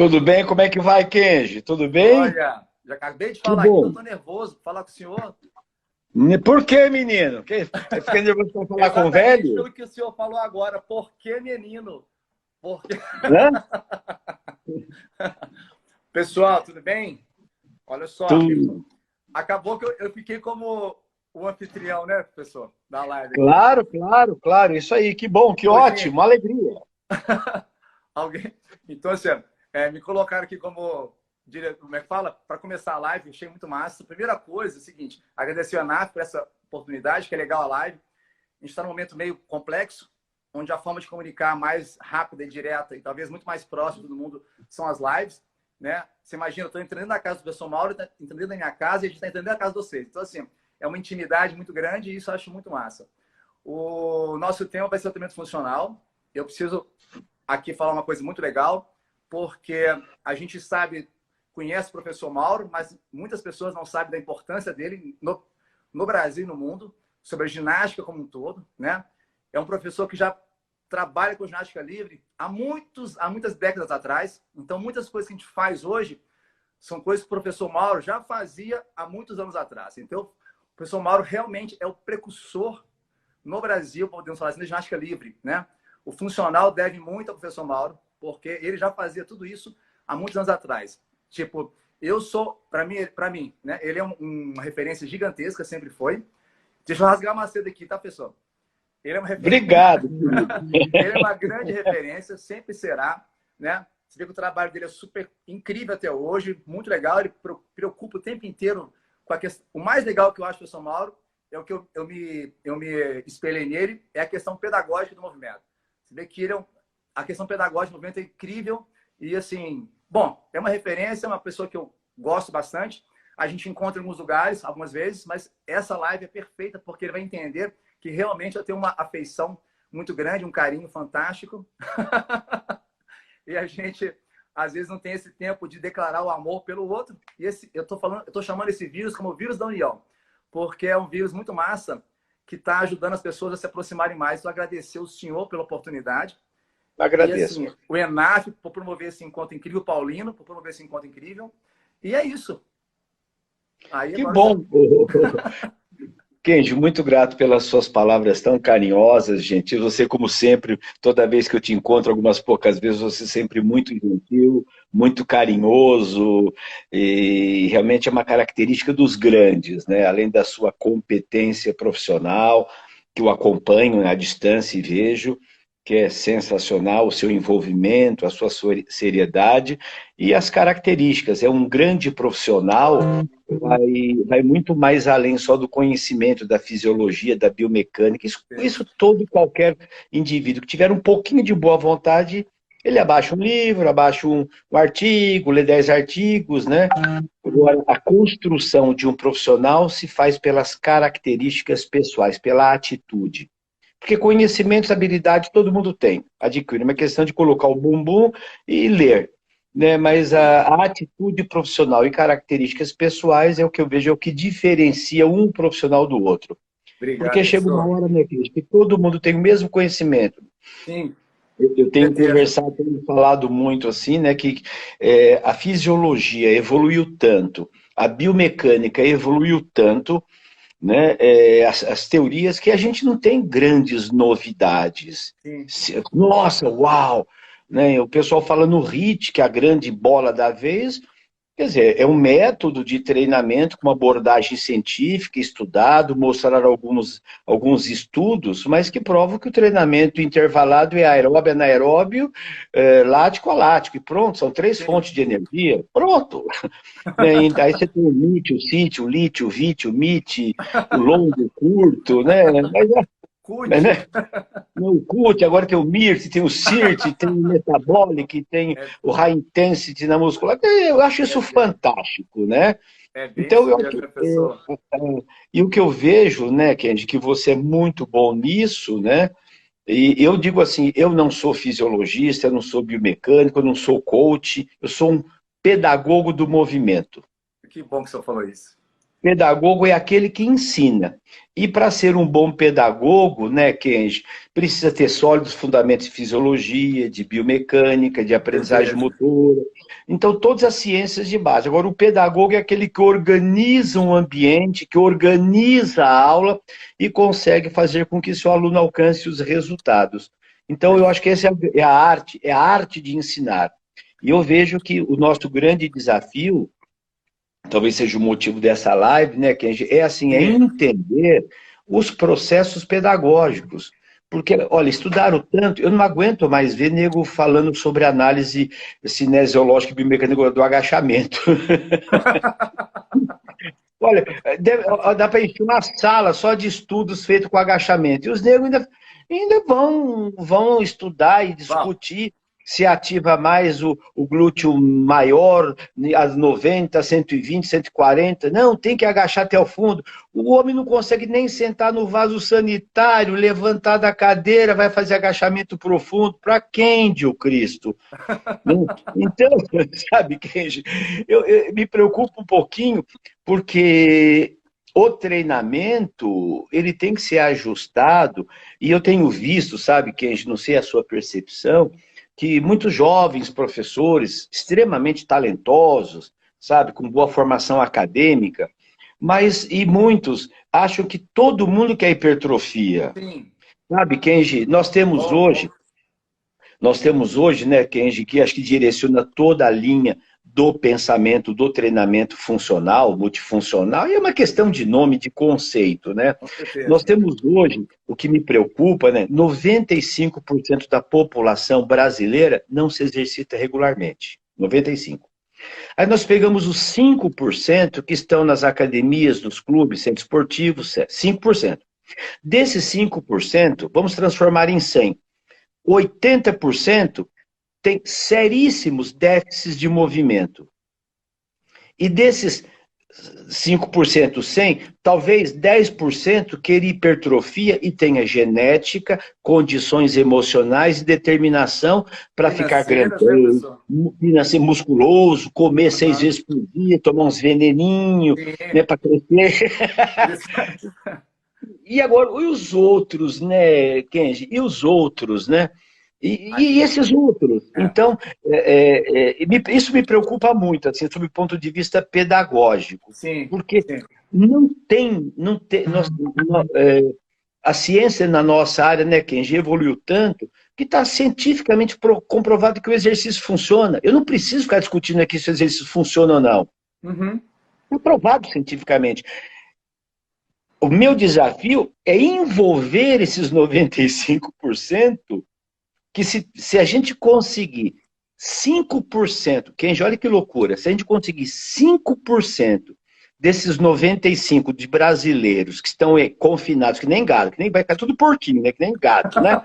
Tudo bem? Como é que vai, Kenji? Tudo bem? Olha, já acabei de Que falar aqui que eu bom. tô nervoso pra falar com o senhor. Por que, menino? Você fica nervoso para falar com o Exatamente velho? pelo que o senhor falou agora. Por que, menino? Porque... Hã? Pessoal, tudo bem? Olha só, Tudo. acabou que eu fiquei como o anfitrião, né, professor, da live aqui. Claro, claro, claro. Isso aí, que bom, que Ô, ótimo, uma gente, alegria. alguém... Então, assim, me colocaram aqui como diretor, como é que fala? Para começar a live, achei muito massa. Primeira coisa, é o seguinte, agradecer a ANAF por essa oportunidade, que é legal a live. A gente está num momento meio complexo, onde a forma de comunicar mais rápida e direta e talvez muito mais próximo do mundo são as lives, né? Você imagina, eu estou entrando na casa do professor Mauro, tá entrando na minha casa e a gente está entrando na casa de vocês. Então, assim, é uma intimidade muito grande e isso eu acho muito massa. O nosso tema vai ser o tratamento funcional. Eu preciso aqui falar uma coisa muito legal, porque a gente sabe, conhece o professor Mauro, mas muitas pessoas não sabem da importância dele no Brasil e no mundo, sobre a ginástica como um todo, né? É um professor que já trabalha com ginástica livre há muitas décadas atrás. Então, muitas coisas que a gente faz hoje são coisas que o professor Mauro já fazia há muitos anos atrás. Então, o professor Mauro realmente é o precursor no Brasil, podemos falar assim, da ginástica livre, né? O funcional deve muito ao professor Mauro, porque ele já fazia tudo isso há muitos anos atrás. Tipo, eu sou, para mim, né? Ele é uma referência gigantesca, sempre foi. Deixa eu rasgar uma seda aqui, tá, pessoal? Ele é uma referência. Obrigado, querido. Ele é uma grande referência, sempre será, né? Você vê que o trabalho dele é super incrível até hoje, muito legal. Ele preocupa o tempo inteiro com a questão. O mais legal que eu acho do São Mauro é o que eu me espelhei nele, é a questão pedagógica do movimento. Você vê que a questão pedagógica do movimento é incrível e, assim, bom, é uma referência, é uma pessoa que eu gosto bastante. A gente encontra em alguns lugares, algumas vezes, mas essa live é perfeita porque ele vai entender que realmente eu tenho uma afeição muito grande, um carinho fantástico. E a gente, às vezes, não tem esse tempo de declarar o amor pelo outro. E eu tô chamando esse vírus como o vírus da união, porque é um vírus muito massa que está ajudando as pessoas a se aproximarem mais. Então, agradecer o senhor pela oportunidade. E, Agradeço. assim, o ENAF por promover esse encontro incrível, o Paulino por promover esse encontro incrível. E é isso. Aí, Que agora você... bom. Kenji, muito grato pelas suas palavras tão carinhosas, gentil. Você, como sempre, toda vez que eu te encontro, algumas poucas vezes, você é sempre muito gentil, muito carinhoso, e realmente é uma característica dos grandes, né? Além da sua competência profissional, que eu acompanho à distância e vejo, que é sensacional, o seu envolvimento, a sua seriedade e as características. É um grande profissional, vai muito mais além só do conhecimento da fisiologia, da biomecânica. Isso todo e qualquer indivíduo que tiver um pouquinho de boa vontade, ele abaixa um livro, abaixa um artigo, lê 10 artigos, né? Agora, a construção de um profissional se faz pelas características pessoais, pela atitude. Porque conhecimentos, habilidade, todo mundo tem, adquire. É uma questão de colocar o bumbum e ler. Né? Mas a atitude profissional e características pessoais é o que eu vejo, é o que diferencia um profissional do outro. Obrigado, Porque chega uma professor. hora, né, Cris, que todo mundo tem o mesmo conhecimento. Sim, Eu tenho certeza. conversado, tenho falado muito assim, né, que a fisiologia evoluiu tanto, a biomecânica evoluiu tanto, né, as teorias que a gente não tem grandes novidades. Sim. Nossa, uau! Né, o pessoal fala no HIIT, que é a grande bola da vez, quer dizer, é um método de treinamento com uma abordagem científica, estudado, mostrar alguns estudos, mas que provam que o treinamento intervalado é aeróbio, anaeróbio, lático a lático, e pronto, são três Sim. fontes de energia, pronto. Né? E aí você tem o MIT, o CIT, o LIT, o VIT, o MIT, o longo, o curto, né? Mas, CUT. né? O CUT, agora tem o MIRT, tem o CIRT, tem o Metabolic, tem É, o High Intensity na musculatura. Eu acho isso é, bem, fantástico, né? é bem Então, isso mesmo, professor. e o que eu vejo, né, Kendi, que você é muito bom nisso, né? E eu digo assim, eu não sou fisiologista, eu não sou biomecânico, eu não sou coach, eu sou um pedagogo do movimento. Que bom que o senhor falou isso. Pedagogo é aquele que ensina. E para ser um bom pedagogo, né, Kenji, precisa ter sólidos fundamentos de fisiologia, de biomecânica, de aprendizagem Certeza. motora. Então, todas as ciências de base. Agora, o pedagogo é aquele que organiza um ambiente, que organiza a aula e consegue fazer com que seu aluno alcance os resultados. Então, eu acho que essa é a arte de ensinar. E eu vejo que o nosso grande desafio talvez seja o motivo dessa live, né, que é assim, é Sim. entender os processos pedagógicos. Porque, olha, estudaram tanto, eu não aguento mais ver nego falando sobre análise cinesiológica e biomecânica do agachamento. Olha, dá para encher uma sala só de estudos feitos com agachamento. E os negros ainda vão estudar e Bom, discutir se ativa mais o glúteo maior, as 90, 120, 140. Não, tem que agachar até o fundo. O homem não consegue nem sentar no vaso sanitário, levantar da cadeira, vai fazer agachamento profundo. Para quem, Dio Cristo? Então, sabe, Kenji, eu me preocupo um pouquinho, porque o treinamento, ele tem que ser ajustado, e eu tenho visto, sabe, Kenji, não sei a sua percepção, que muitos jovens professores, extremamente talentosos, sabe, com boa formação acadêmica, mas, e muitos, acham que todo mundo quer hipertrofia. sim. Sabe, Kenji, Bom. nós temos hoje, né, Kenji, que acho que direciona toda a linha do pensamento, do treinamento funcional, multifuncional, e é uma questão de nome, de conceito, né? Com Nós certeza. temos hoje, o que me preocupa, né, 95% da população brasileira não se exercita regularmente. 95%. Aí nós pegamos os 5% que estão nas academias, nos clubes, centros esportivos, 5%. Desses 5%, vamos transformar em 100. 80% tem seríssimos déficits de movimento. E desses 5%, 100, talvez 10% queira hipertrofia e tenha genética, condições emocionais e determinação para ficar Financeiras, né, grandão, professor? ser musculoso, comer 6 Aham. vezes por dia, tomar uns veneninhos, Sim. né, para crescer. E agora, e os outros, né, Kenji? E os outros, né? E Aí, esses outros? é. Então, isso me preocupa muito, assim, sob o ponto de vista pedagógico, Sim, porque sim. não tem a ciência na nossa área, né, Kenji, evoluiu tanto que está cientificamente comprovado que o exercício funciona. Eu não preciso ficar discutindo aqui se o exercício funciona ou não. Uhum. É provado cientificamente. O meu desafio é envolver esses 95% que se a gente conseguir 5%, Kenji, olha que loucura, se a gente conseguir 5% desses 95% de brasileiros que estão confinados, que nem gado, que nem vai ficar tudo porquinho, né? Que nem gato, né?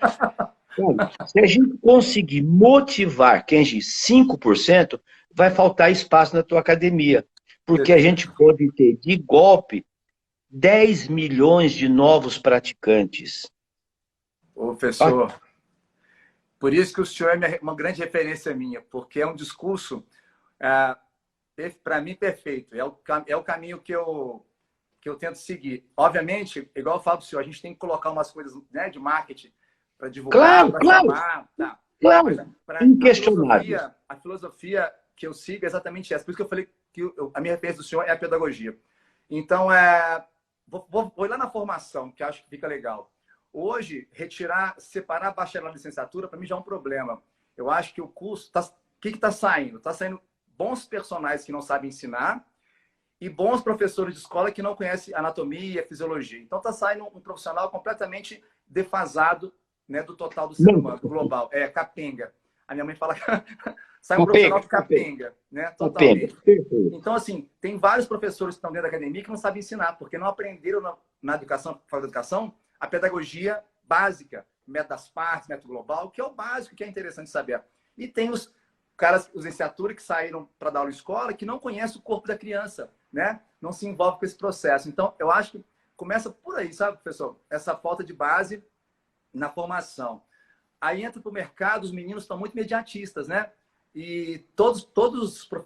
Se a gente conseguir motivar, Kenji, 5%, vai faltar espaço na tua academia. Porque a Certeza. gente pode ter de golpe 10 milhões de novos praticantes. Olha, Professor, por isso que o senhor é uma grande referência minha, porque é um discurso, para mim, perfeito. É o caminho que eu tento seguir. Obviamente, igual eu falo para o senhor, a gente tem que colocar umas coisas, né, de marketing para divulgar, claro, para claro, chamar, tá. Mas claro, a inquestionável. filosofia, a filosofia que eu sigo é exatamente essa. Por isso que eu falei que a minha referência do senhor é a pedagogia. Então, vou ir lá na formação, que acho que fica legal. Hoje, separar bacharelado e licenciatura, para mim já é um problema. Eu acho que o curso, o que está saindo? Está saindo bons personagens que não sabem ensinar e bons professores de escola que não conhecem anatomia, fisiologia. Então está saindo um profissional completamente defasado, né, do total do ser Não, humano, global. É capenga. A minha mãe fala que sai um profissional capenga, de capenga, capenga, né, capenga. totalmente. Perfeito. Então, assim, tem vários professores que estão dentro da academia que não sabem ensinar, porque não aprenderam na educação, fora da educação, a pedagogia básica, método das partes, método global, que é o básico, que é interessante saber. E tem os caras, os licenciatura que saíram para dar aula em escola, que não conhecem o corpo da criança, né? Não se envolve com esse processo. Então, eu acho que começa por aí, sabe, professor? Essa falta de base na formação. Aí entra para o mercado, os meninos estão muito imediatistas, né? E todos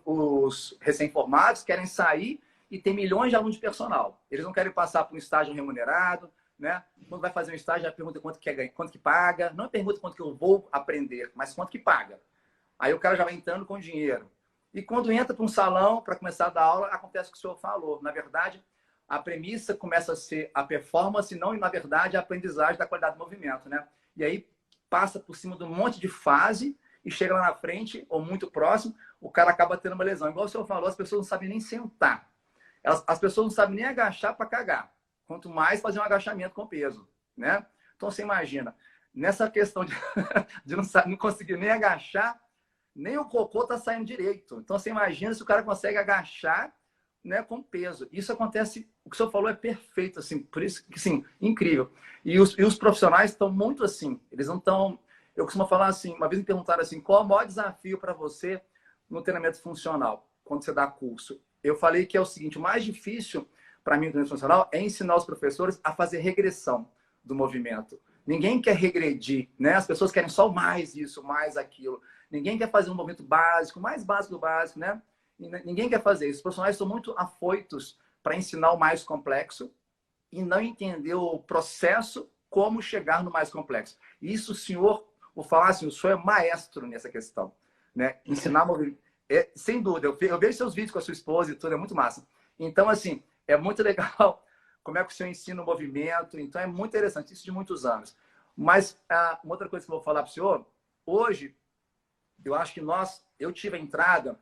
os recém-formados querem sair e tem milhões de alunos de personal. Eles não querem passar por um estágio remunerado, né? Quando vai fazer um estágio, já pergunta quanto que quer, quanto que paga. Não pergunta quanto que eu vou aprender, mas quanto que paga. Aí o cara já vai entrando com dinheiro. E quando entra para um salão para começar a dar aula, acontece o que o senhor falou. Na verdade, a premissa começa a ser a performance, não, na verdade, a aprendizagem da qualidade do movimento, né? E aí passa por cima de um monte de fase e chega lá na frente, ou muito próximo, o cara acaba tendo uma lesão. Igual o senhor falou, as pessoas não sabem nem sentar. As pessoas não sabem nem agachar para cagar. Quanto mais fazer um agachamento com peso, né? Então, você imagina, nessa questão de, de não conseguir nem agachar, nem o cocô está saindo direito. Então, você imagina se o cara consegue agachar, né, com peso. Isso acontece, o que o senhor falou é perfeito, assim, por isso que, sim, incrível. E os profissionais estão muito assim, eles não estão... Eu costumo falar assim, uma vez me perguntaram assim, qual é o maior desafio para você no treinamento funcional, quando você dá curso? Eu falei que é o seguinte, o mais difícil para mim no treinamento funcional é ensinar os professores a fazer regressão do movimento. Ninguém quer regredir, né? As pessoas querem só mais isso, mais aquilo. Ninguém quer fazer um movimento básico, mais básico do básico, né? Ninguém quer fazer isso. Os profissionais são muito afoitos para ensinar o mais complexo e não entender o processo, como chegar no mais complexo. Isso, o senhor, vou falar assim, o senhor é maestro nessa questão, né? Ensinar movimento. Sem dúvida, eu vejo seus vídeos com a sua esposa e tudo, é muito massa. Então, assim, é muito legal como é que o senhor ensina o movimento. Então, é muito interessante, isso de muitos anos. Mas, uma outra coisa que eu vou falar para o senhor, hoje, eu acho que eu tive a entrada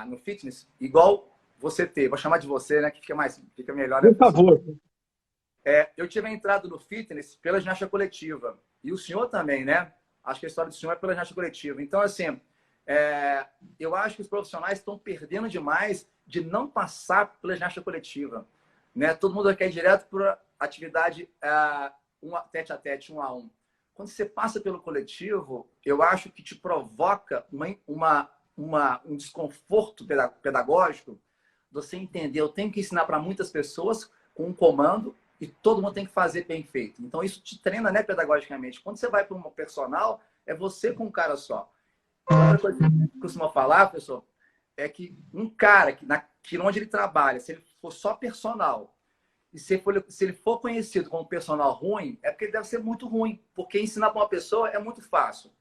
no fitness, igual você teve, vou chamar de você, né, que fica melhor, né, Por favor. eu tive a entrada no fitness pela ginástica coletiva. E o senhor também, né? Acho que a história do senhor é pela ginástica coletiva. Então, assim, eu acho que os profissionais estão perdendo demais de não passar pela ginástica coletiva, né? Todo mundo quer ir direto para atividade tete a tete, 1 a 1. Quando você passa pelo coletivo, eu acho que te provoca um desconforto pedagógico. Você entender, eu tenho que ensinar para muitas pessoas com um comando e todo mundo tem que fazer bem feito. Então, isso te treina, né, pedagogicamente. Quando você vai para uma personal, é você com um cara só. Outra coisa que eu costumo falar, pessoal, é que um cara que onde ele trabalha, se ele for só personal, e se ele for conhecido como personal ruim, é porque ele deve ser muito ruim. Porque ensinar para uma pessoa é muito fácil.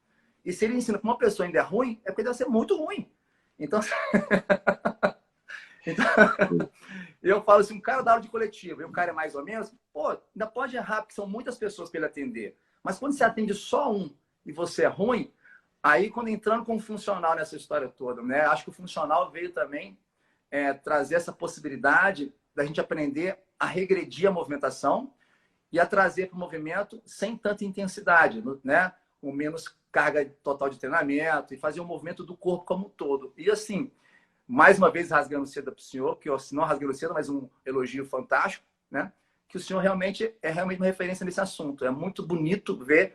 E se ele ensina para uma pessoa e ainda é ruim, é porque ele deve ser muito ruim. Então, então eu falo assim, um cara dá aula de coletivo e o cara é mais ou menos, pô, ainda pode errar, porque são muitas pessoas para ele atender. Mas quando você atende só um e você é ruim, aí quando entrando com o funcional nessa história toda, né? Acho que o funcional veio também trazer essa possibilidade da gente aprender a regredir a movimentação e a trazer para o movimento sem tanta intensidade, né? Com menos carga total de treinamento e fazer o movimento do corpo como um todo. E assim, mais uma vez rasgando seda para o senhor, que eu não rasguei seda, mas um elogio fantástico, né? Que o senhor realmente é realmente uma referência nesse assunto. É muito bonito ver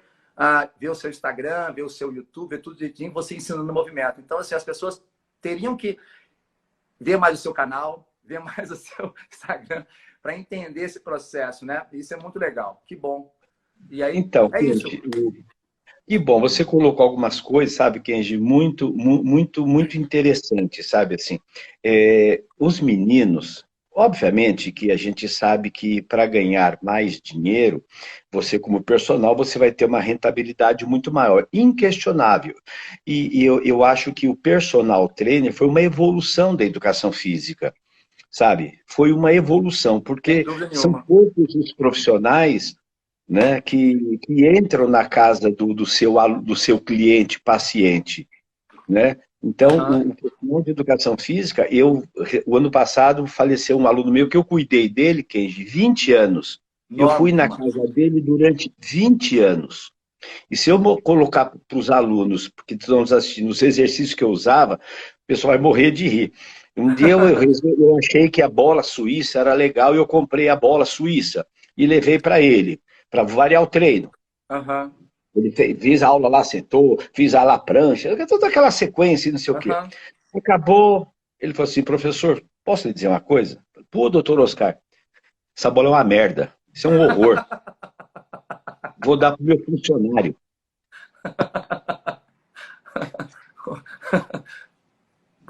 o seu Instagram, ver o seu YouTube, ver tudo direitinho, você ensinando o movimento. Então, assim, as pessoas teriam que ver mais o seu canal, ver mais o seu Instagram, para entender esse processo, né? Isso é muito legal. Que bom. E aí, Então, é isso. que bom, você colocou algumas coisas, sabe, Kenji, muito interessante, sabe, assim. Os meninos, obviamente que a gente sabe que para ganhar mais dinheiro, você como personal, você vai ter uma rentabilidade muito maior, inquestionável. E eu acho que o personal trainer foi uma evolução da educação física, sabe? Foi uma evolução, Sem porque dúvida são nenhuma. poucos os profissionais, né, que entram na casa do seu cliente, paciente, né? Então, Aham. o profissional de educação física, o ano passado faleceu um aluno meu que eu cuidei dele, Kenji, 20 anos. Eu Não, fui muito na massa. casa dele durante 20 anos. E se eu colocar para os alunos, porque estão nos assistindo, os exercícios que eu usava, o pessoal vai morrer de rir. Um dia eu achei que a bola suíça era legal e eu comprei a bola suíça e levei para ele, para variar o treino. Aham. Ele fez a aula lá, sentou, fiz a la prancha, toda aquela sequência, não sei o quê. Aham. Acabou, ele falou assim, professor, posso lhe dizer uma coisa? Pô, doutor Oscar, essa bola é uma merda, isso é um horror. Vou dar para o meu funcionário.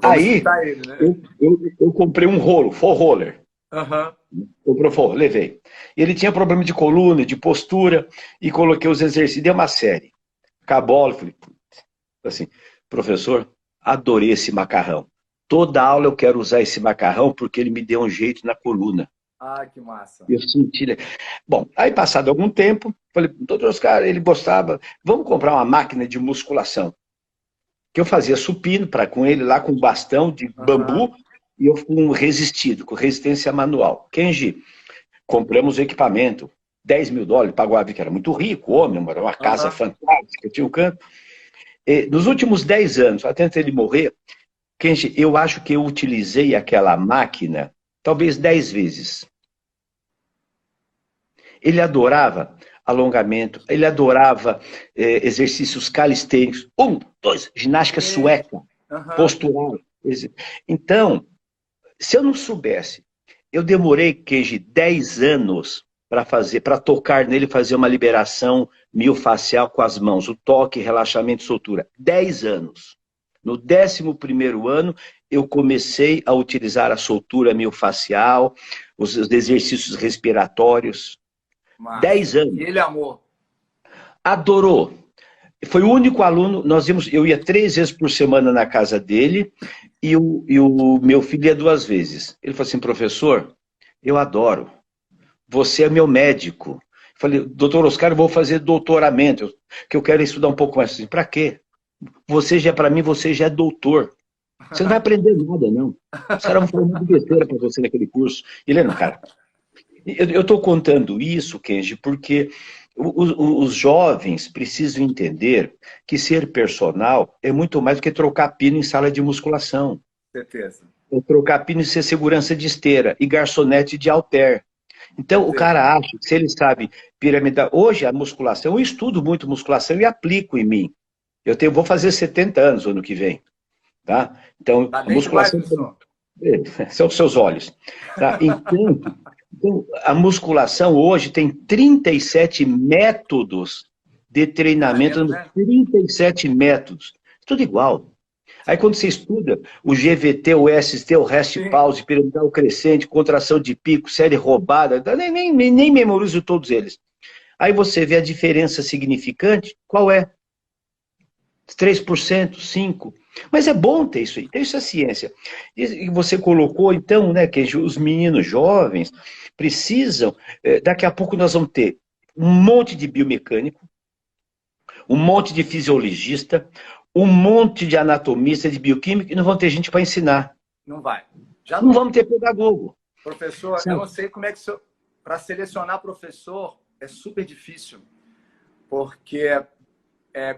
Vamos Aí, citar ele, né? eu comprei um rolo, for roller. Aham. Comprei um forro, levei. E ele tinha problema de coluna, de postura, e coloquei os exercícios, dei uma série. Acabou a aula, falei, assim, professor, adorei esse macarrão. Toda aula eu quero usar esse macarrão porque ele me deu um jeito na coluna. Ah, que massa. Eu senti. Bom, aí passado algum tempo, falei, doutor Oscar, ele gostava, vamos comprar uma máquina de musculação. Que eu fazia supino com ele lá com bastão de Aham. bambu e eu com resistido, com resistência manual. Kenji, compramos o equipamento, US$ 10.000, pagou a vida, que era muito rico, homem, morava uma casa Aham. fantástica, tinha um canto. E, nos últimos 10 anos, até antes ele morrer, Kenji, eu acho que eu utilizei aquela máquina talvez 10 vezes. Ele adorava alongamento, ele adorava exercícios calistênicos. 1, 2, ginástica E- sueca, Aham. postural. Então, se eu não soubesse, eu demorei, Keiji, 10 anos para tocar nele, fazer uma liberação miofascial com as mãos, o toque, relaxamento, soltura. 10 anos. No 11º ano, eu comecei a utilizar a soltura miofascial, os exercícios respiratórios. Massa. 10 E anos. ele amou. Adorou. Foi o único aluno, eu ia 3 vezes por semana na casa dele e o meu filho ia 2 vezes. Ele falou assim, professor, eu adoro. Você é meu médico. Eu falei, doutor Oscar, eu vou fazer doutoramento, que eu quero estudar um pouco mais. Para quê? Você já, para mim, você já é doutor. Você não vai aprender nada, não. Os caras vão falar muito besteira para você naquele curso. Ele não, cara. Eu estou contando isso, Kenji, porque os jovens precisam entender que ser personal é muito mais do que trocar pino em sala de musculação. Certeza. É trocar pino e ser segurança de esteira e garçonete de halter. Então, o Certeza. cara acha que se ele sabe piramidal... Hoje, a musculação, eu estudo muito musculação e aplico em mim. Vou fazer 70 anos ano que vem. Tá? Então, Tá a bem demais, musculação professor. são os seus olhos. Tá? Então, a musculação hoje tem 37 métodos de treinamento, Treinamento, né? 37 métodos. Tudo igual. Aí quando você estuda o GVT, o ST, o rest Sim. pause, piramidal crescente, contração de pico, série roubada, nem memorizo todos eles. Aí você vê a diferença significante, qual é? 3%, 5%. Mas é bom ter isso aí, isso é ciência. E você colocou, então, né, que os meninos jovens precisam, daqui a pouco nós vamos ter um monte de biomecânico, um monte de fisiologista, um monte de anatomista, de bioquímico, e não vão ter gente para ensinar. Não vai. Já Não não. vamos ter pedagogo. Professor, eu Sabe? não sei como é que... Para selecionar professor é super difícil. Porque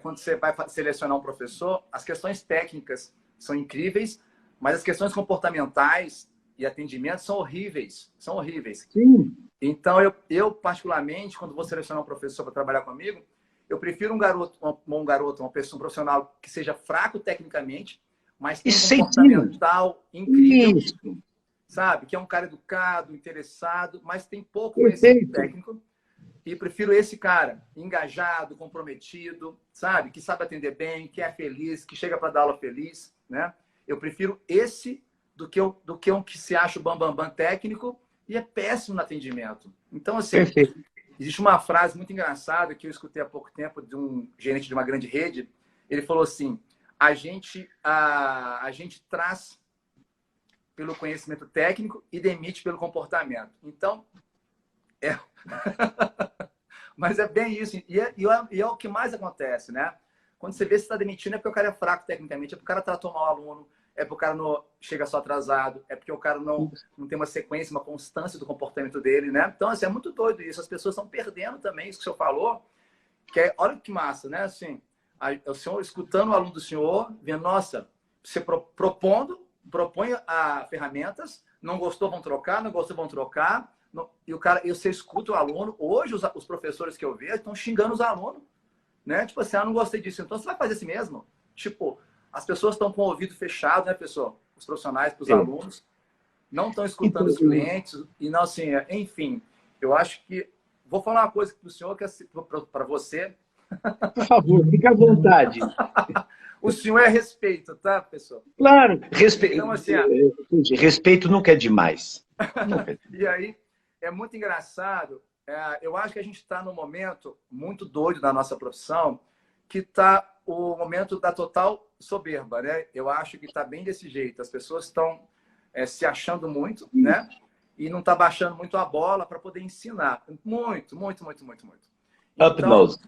quando você vai selecionar um professor, as questões técnicas são incríveis, mas as questões comportamentais e atendimento são horríveis. São horríveis. Sim. Então, eu particularmente, quando vou selecionar um professor para trabalhar comigo, eu prefiro uma pessoa, um profissional que seja fraco tecnicamente, mas E tem um você ensina. comportamental incrível, Isso. sabe? Que é um cara educado, interessado, mas tem pouco conhecimento Perfeito. técnico. E prefiro esse cara, engajado, comprometido, sabe? Que sabe atender bem, que é feliz, que chega para dar aula feliz, né? Eu prefiro esse do que um que se acha o bambambam técnico e é péssimo no atendimento. Então, assim, Perfeito. existe uma frase muito engraçada que eu escutei há pouco tempo de um gerente de uma grande rede. Ele falou assim, a gente traz pelo conhecimento técnico e demite pelo comportamento. Então, mas é bem isso. E é o que mais acontece, né? Quando você vê se está demitindo, é porque o cara é fraco tecnicamente, é porque o cara tratou mal o aluno, é porque o cara não chega só atrasado, é porque o cara não tem uma sequência, uma constância do comportamento dele, né? Então, assim, é muito doido isso. As pessoas estão perdendo também isso que o senhor falou, olha que massa, né? Assim, o senhor escutando o aluno do senhor, vendo, nossa, você propõe ferramentas, não gostou, vão trocar, não gostou, vão trocar. E você escuta o aluno. Hoje, os professores que eu vejo estão xingando os alunos, né? Tipo assim, não gostei disso. Então, você vai fazer assim mesmo? Tipo, as pessoas estão com o ouvido fechado, né, pessoal? Os profissionais para os É. alunos não estão escutando Então, os clientes. E não, assim, enfim, eu acho que... Vou falar uma coisa para o senhor, que é para você. por favor, fique à vontade. O senhor é respeito, tá, pessoal? Claro, Então, assim, respeito nunca é demais. Nunca. E aí, é muito engraçado. Eu acho que a gente está num momento muito doido na nossa profissão, que está o momento da total soberba, né? Eu acho que está bem desse jeito. As pessoas estão se achando muito, né? E não está baixando muito a bola para poder ensinar. Muito, muito, muito, muito, muito. Up Então, nose.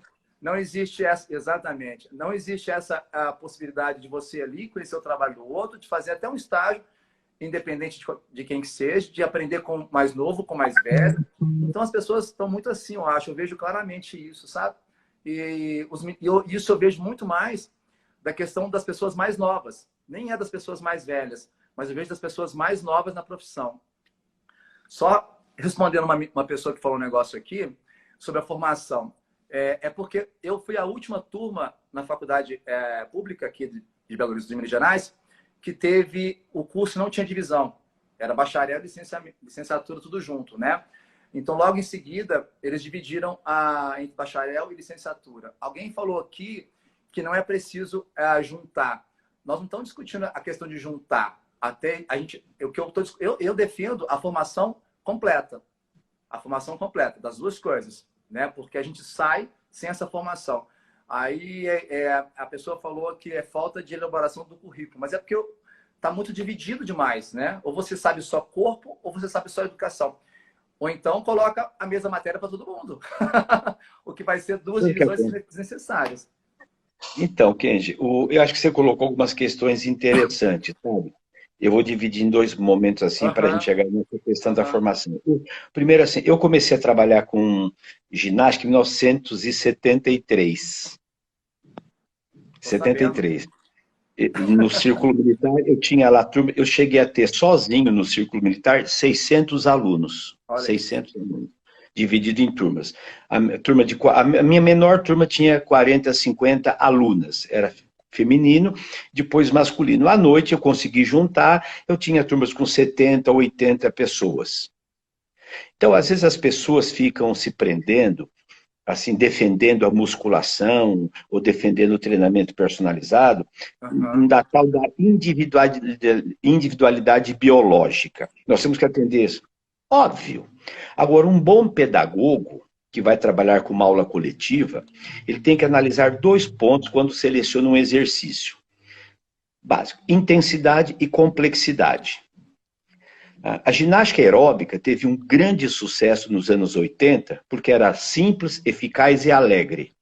não existe essa, exatamente, não existe essa a possibilidade de você ali conhecer o trabalho do outro, de fazer até um estágio, independente de quem que seja, de aprender com mais novo, com mais velho. Então, as pessoas estão muito assim, eu acho. Eu vejo claramente isso, sabe? E isso eu vejo muito mais da questão das pessoas mais novas. Nem é das pessoas mais velhas, mas eu vejo das pessoas mais novas na profissão. Só respondendo uma pessoa que falou um negócio aqui sobre a formação. Porque eu fui a última turma na faculdade pública aqui de Belo Horizonte, de Minas Gerais, que teve o curso, não tinha divisão. Era bacharel e licenciatura tudo junto, né? Então, logo em seguida, eles dividiram entre bacharel e licenciatura. Alguém falou aqui que não é preciso juntar. Nós não estamos discutindo a questão de juntar. Até a gente, eu defendo a formação completa. A formação completa, das duas coisas, né? Porque a gente sai sem essa formação. Aí a pessoa falou que é falta de elaboração do currículo, mas é porque está muito dividido demais, né? Ou você sabe só corpo, ou você sabe só educação. Ou então coloca a mesma matéria para todo mundo. O que vai ser duas divisões desnecessárias. Então, Kenji, eu acho que você colocou algumas questões interessantes, sabe? Eu vou dividir em dois momentos assim para a gente chegar nessa questão da formação. Primeiro, assim, eu comecei a trabalhar com ginástica em 1973. 73. No Círculo Militar, eu tinha lá turma, eu cheguei a ter sozinho no Círculo Militar 600 alunos. Olha 600 alunos, dividido em turmas. A minha menor turma tinha 40, 50 alunas. Era feminino, depois masculino. À noite eu consegui juntar, eu tinha turmas com 70, 80 pessoas. Então, às vezes as pessoas ficam se prendendo, assim, defendendo a musculação ou defendendo o treinamento personalizado, da tal da individualidade biológica. Nós temos que atender isso. Óbvio. Agora, um bom pedagogo que vai trabalhar com uma aula coletiva, ele tem que analisar dois pontos quando seleciona um exercício básico: intensidade e complexidade. A ginástica aeróbica teve um grande sucesso nos anos 80, porque era simples, eficaz e alegre.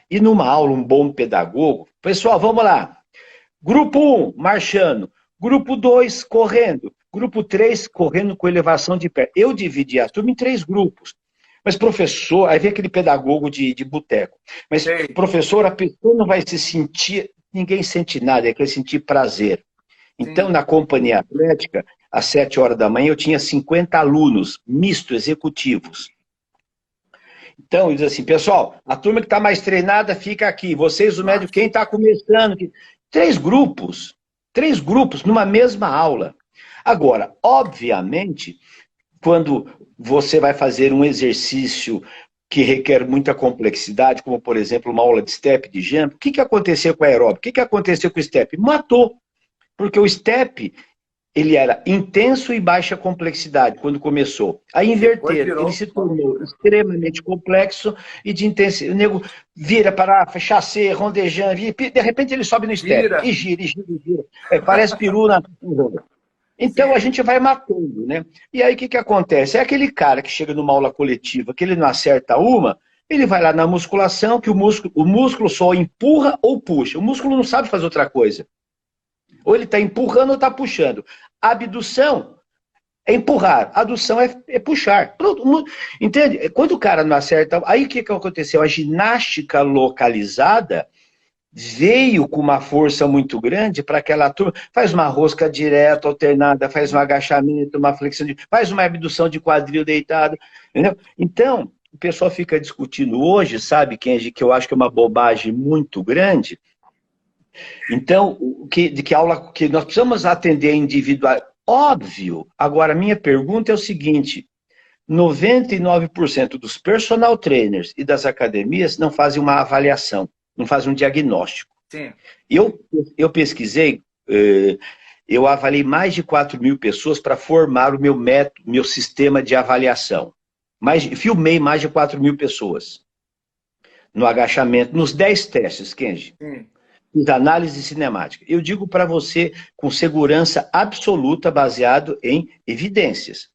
E numa aula, um bom pedagogo, pessoal, vamos lá. Grupo 1, marchando. Grupo 2, correndo. Grupo 3, correndo com elevação de pé. Eu dividi a turma em 3 grupos. Mas, professor, aí vem aquele pedagogo de boteco. Mas, Sim. Professor, a pessoa não vai se sentir, ninguém sente nada, é que vai sentir prazer. Então, na companhia atlética, às 7 horas da manhã, eu tinha 50 alunos, misto, executivos. Então, eu diz assim, pessoal, a turma que está mais treinada fica aqui. Vocês, o médio, quem está começando? 3 grupos numa mesma aula. Agora, obviamente, quando você vai fazer um exercício que requer muita complexidade, como, por exemplo, uma aula de step, de jump, o que aconteceu com a aeróbica? O que aconteceu com o step? Matou. Porque o step, ele era intenso e baixa complexidade quando começou. A inverter, ele se tornou extremamente complexo e de intensidade. O nego vira para chassé, rondejando, de repente ele sobe no step. E gira. Parece peru na... Então a gente vai matando, né? E aí o que acontece? É aquele cara que chega numa aula coletiva, que ele não acerta uma, ele vai lá na musculação, que o músculo só empurra ou puxa. O músculo não sabe fazer outra coisa. Ou ele está empurrando ou está puxando. A abdução é empurrar, a adução é puxar. Pronto, entende? Quando o cara não acerta... Aí o que aconteceu? A ginástica localizada veio com uma força muito grande para aquela turma. Faz uma rosca direta, alternada, faz um agachamento, uma flexão, faz uma abdução de quadril deitado. Entendeu? Então, o pessoal fica discutindo hoje, sabe, Kenji, que eu acho que é uma bobagem muito grande. Então, de que aula que nós precisamos atender individual, óbvio. Agora, a minha pergunta é o seguinte: 99% dos personal trainers e das academias não fazem uma avaliação, não fazem um diagnóstico. Sim. Eu pesquisei, eu avaliei mais de 4.000 pessoas para formar o meu método, meu sistema de avaliação. Filmei mais de 4.000 pessoas no agachamento, nos 10 testes, Kenji. Sim. Fiz análise cinemática. Eu digo para você com segurança absoluta, baseado em evidências.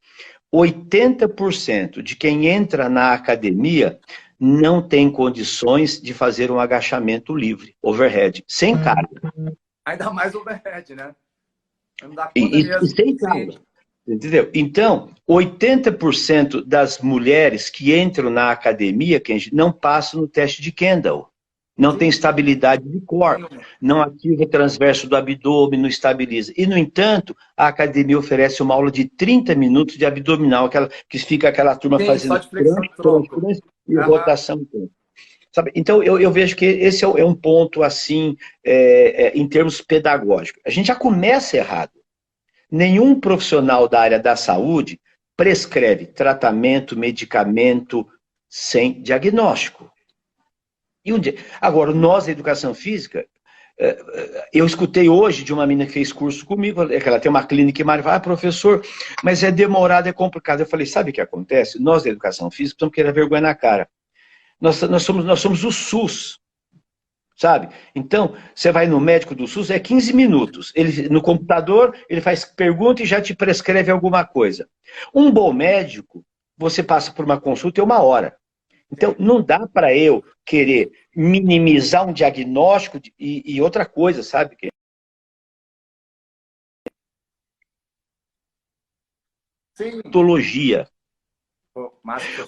80% de quem entra na academia não tem condições de fazer um agachamento livre, overhead, sem carga. Ainda mais overhead, né? Não dá conta E mesmo. sem carga. Entendeu? Então, 80% das mulheres que entram na academia, Kenji, não passam no teste de Kendall. Não tem estabilidade de core, não ativa o transverso do abdômen, não estabiliza. E, no entanto, a academia oferece uma aula de 30 minutos de abdominal, que fica aquela turma fazendo só de flexão de tronco e rotação. Sabe? Então, eu vejo que esse é um ponto, assim, em termos pedagógicos. A gente já começa errado. Nenhum profissional da área da saúde prescreve tratamento, medicamento sem diagnóstico. Agora, nós, da educação física, eu escutei hoje de uma menina que fez curso comigo, que ela tem uma clínica em Mari, fala, professor, mas é demorado, é complicado. Eu falei, sabe o que acontece? Nós, da educação física, precisamos querer vergonha na cara. Nós somos o SUS, sabe? Então, você vai no médico do SUS, é 15 minutos. Ele, no computador, ele faz pergunta e já te prescreve alguma coisa. Um bom médico, você passa por uma consulta em 1 hora. Então, não dá para eu querer minimizar um diagnóstico e outra coisa, sabe? Sim. Patologia.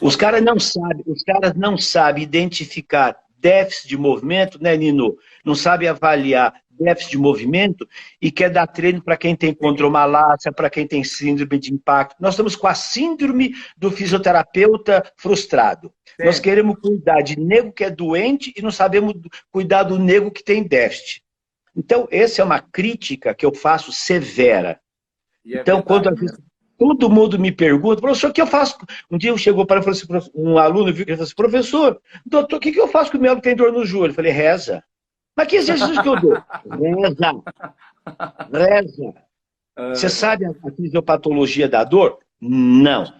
Os caras não sabem identificar déficit de movimento, né, Nino? Não sabem avaliar déficit de movimento e quer dar treino para quem tem condromalácia, para quem tem síndrome de impacto. Nós estamos com a síndrome do fisioterapeuta frustrado. Sim. Nós queremos cuidar de nego que é doente e não sabemos cuidar do nego que tem déficit. Então, essa é uma crítica que eu faço severa. Então, quando a gente... Todo mundo me pergunta, professor, o que eu faço? Um dia chegou para um aluno, viu que ele falou assim, professor, doutor, o que eu faço com o meu que tem dor no joelho? Eu falei, reza. Mas que exercício que eu dou? Reza. Você sabe a fisiopatologia da dor? Não.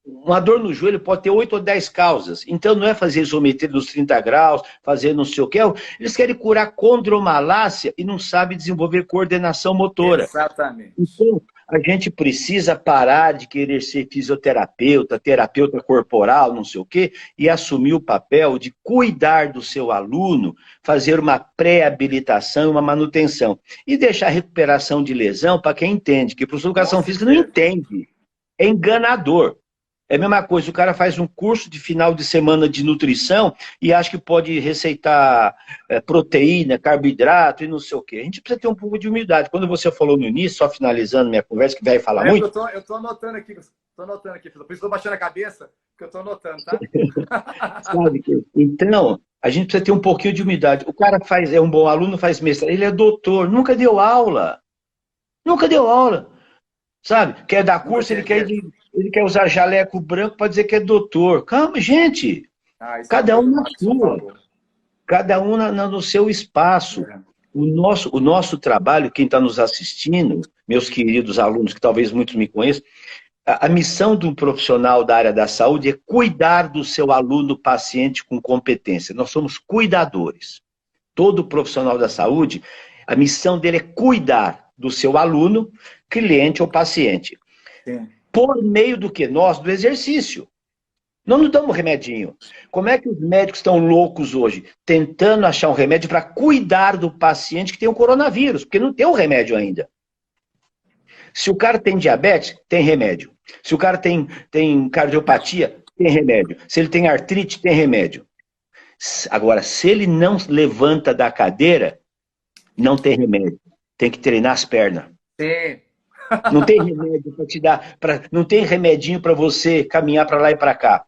Uma dor no joelho pode ter 8 ou 10 causas. Então não é fazer isometria nos 30 graus, fazer não sei o que. Eles querem curar condromalácia e não sabem desenvolver coordenação motora. Exatamente. Então, a gente precisa parar de querer ser fisioterapeuta, terapeuta corporal, não sei o quê, e assumir o papel de cuidar do seu aluno, fazer uma pré-habilitação e uma manutenção. E deixar a recuperação de lesão para quem entende, que o professor de educação física não entende. É enganador. É a mesma coisa, o cara faz um curso de final de semana de nutrição e acha que pode receitar proteína, carboidrato e não sei o quê. A gente precisa ter um pouco de humildade. Quando você falou no início, só finalizando minha conversa, que vai falar muito... Eu tô anotando aqui, por isso estou baixando a cabeça, que eu estou anotando, tá? Sabe? Então, a gente precisa ter um pouquinho de humildade. O cara é um bom aluno, faz mestrado, ele é doutor, nunca deu aula. Nunca deu aula. Sabe? Quer dar curso, ele quer usar jaleco branco para dizer que é doutor. Calma, gente. Cada um na sua. Cada um no seu espaço. O nosso trabalho, quem está nos assistindo, meus queridos alunos, que talvez muitos me conheçam, a missão de um profissional da área da saúde é cuidar do seu aluno paciente com competência. Nós somos cuidadores. Todo profissional da saúde, a missão dele é cuidar do seu aluno, cliente ou paciente. Sim. Por meio do que? Nós, do exercício. Nós não damos remedinho. Como é que os médicos estão loucos hoje? Tentando achar um remédio para cuidar do paciente que tem o coronavírus, porque não tem o remédio ainda. Se o cara tem diabetes, tem remédio. Se o cara tem cardiopatia, tem remédio. Se ele tem artrite, tem remédio. Agora, se ele não levanta da cadeira, não tem remédio. Tem que treinar as pernas. Sim. Não tem remédio para te dar, não tem remedinho para você caminhar para lá e para cá.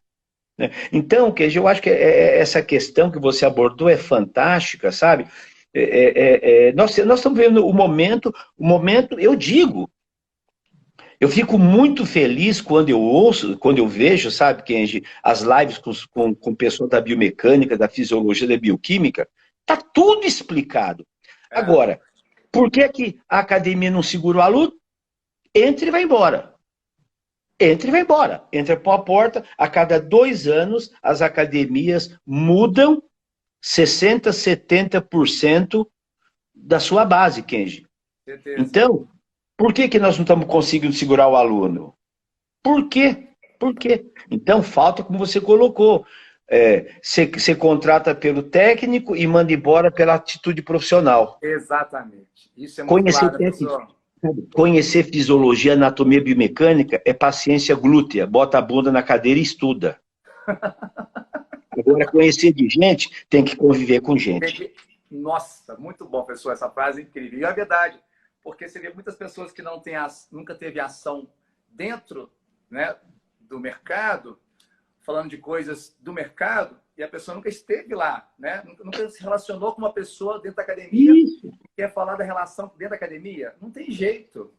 Então, eu acho que essa questão que você abordou é fantástica, sabe? Nós estamos vendo o momento, eu digo, eu fico muito feliz quando eu ouço, quando eu vejo, sabe, Kenji, as lives com pessoas da biomecânica, da fisiologia, da bioquímica, Está tudo explicado. Agora, por que, que a academia não segura o aluno? Entra e vai embora. Entra e vai embora. Entra por a porta. A cada 2 anos, as academias mudam 60%, 70% da sua base, Kenji. Certeza. Então, por que, que nós não estamos conseguindo segurar o aluno? Por quê? Por quê? Então, falta, como você colocou, você contrata pelo técnico e manda embora pela atitude profissional. Exatamente. Isso é muito Conhecer claro, técnico, professor. conhecer fisiologia, anatomia biomecânica é paciência glútea. Bota a bunda na cadeira e estuda. Agora, conhecer de gente, tem que conviver com gente. Nossa, muito bom, professor. Essa frase é incrível. E é verdade, porque você vê muitas pessoas que não têm nunca teve ação dentro, né, do mercado, falando de coisas do mercado, e a pessoa nunca esteve lá, né? Nunca se relacionou com uma pessoa dentro da academia. Isso. Quer falar da relação dentro da academia? Não tem jeito.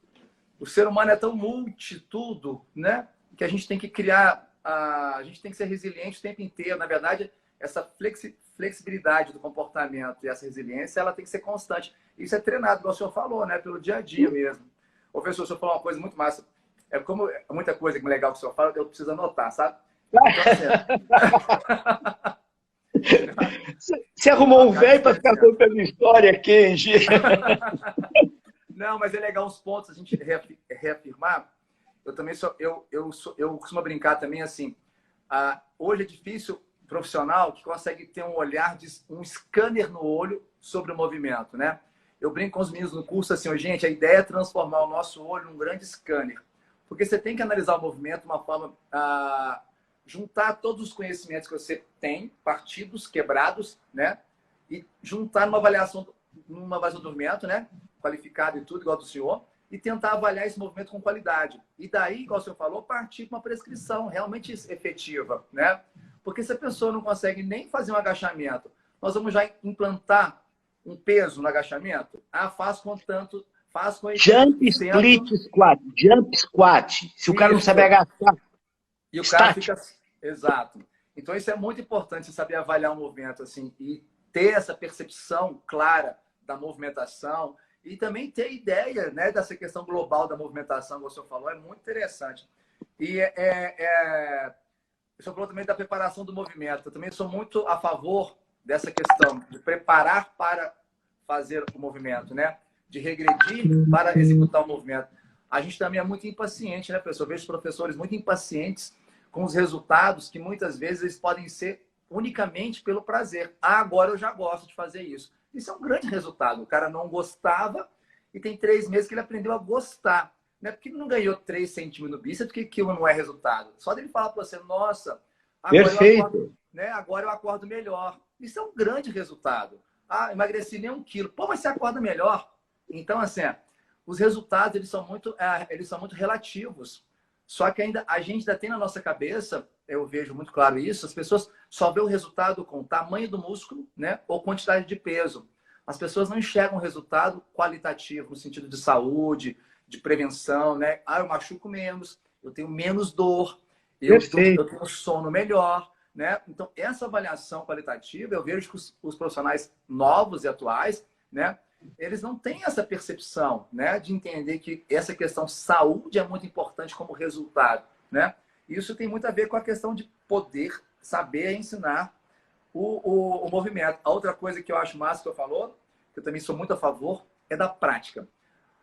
O ser humano é tão multitudo, né? Que a gente tem que criar, a gente tem que ser resiliente o tempo inteiro. Na verdade, essa flexibilidade do comportamento e essa resiliência, ela tem que ser constante. Isso é treinado, como o senhor falou, né? Pelo dia a dia mesmo. Ô, professor, o senhor falou uma coisa muito massa. É como muita coisa que é legal que o senhor fala, eu preciso anotar, sabe? Então, Você arrumou um velho para ficar contando história, Kenji. Não, mas é legal uns pontos a gente reafirmar. Eu também eu costumo brincar também assim. Hoje é difícil profissional que consegue ter um olhar de um scanner no olho sobre o movimento, né? Eu brinco com os meninos no curso assim, gente, a ideia é transformar o nosso olho num grande scanner, porque você tem que analisar o movimento de uma forma juntar todos os conhecimentos que você tem, partidos, quebrados, né? E juntar numa avaliação do movimento, né? Qualificado e tudo, igual do senhor, e tentar avaliar esse movimento com qualidade. E daí, igual o senhor falou, partir para uma prescrição realmente efetiva, né? Porque se a pessoa não consegue nem fazer um agachamento, nós vamos já implantar um peso no agachamento? Faz com tanto... Faz com Jump, split, squat. Jump, squat. Se o cara não sabe agachar... E o cara fica... Exato. Então, isso é muito importante, você saber avaliar o movimento, assim, e ter essa percepção clara da movimentação e também ter ideia, né, dessa questão global da movimentação, que o senhor falou, é muito interessante. E o senhor falou também da preparação do movimento. Eu também sou muito a favor dessa questão de preparar para fazer o movimento, né? De regredir para executar o movimento. A gente também é muito impaciente, né, professor? Eu vejo professores muito impacientes com os resultados que muitas vezes eles podem ser unicamente pelo prazer. Agora eu já gosto de fazer isso. Isso é um grande resultado. O cara não gostava e tem 3 meses que ele aprendeu a gostar. Não é porque ele não ganhou 3 centímetros no bíceps que aquilo não é resultado. Só dele falar para você, nossa, agora eu acordo melhor. Isso é um grande resultado. Emagreci nem 1 quilo. Pô, mas você acorda melhor. Então, assim, os resultados eles são muito relativos. Só que a gente ainda tem na nossa cabeça, eu vejo muito claro isso, as pessoas só vê o resultado com o tamanho do músculo, né, ou quantidade de peso. As pessoas não enxergam o resultado qualitativo, no sentido de saúde, de prevenção, né? Eu machuco menos, eu tenho menos dor, eu tenho sono melhor, né? Então, essa avaliação qualitativa, eu vejo que os profissionais novos e atuais, né, eles não têm essa percepção, né, de entender que essa questão saúde é muito importante como resultado, né? Isso tem muito a ver com a questão de poder saber ensinar o movimento. A outra coisa que eu acho massa que eu falou, que eu também sou muito a favor, é da prática,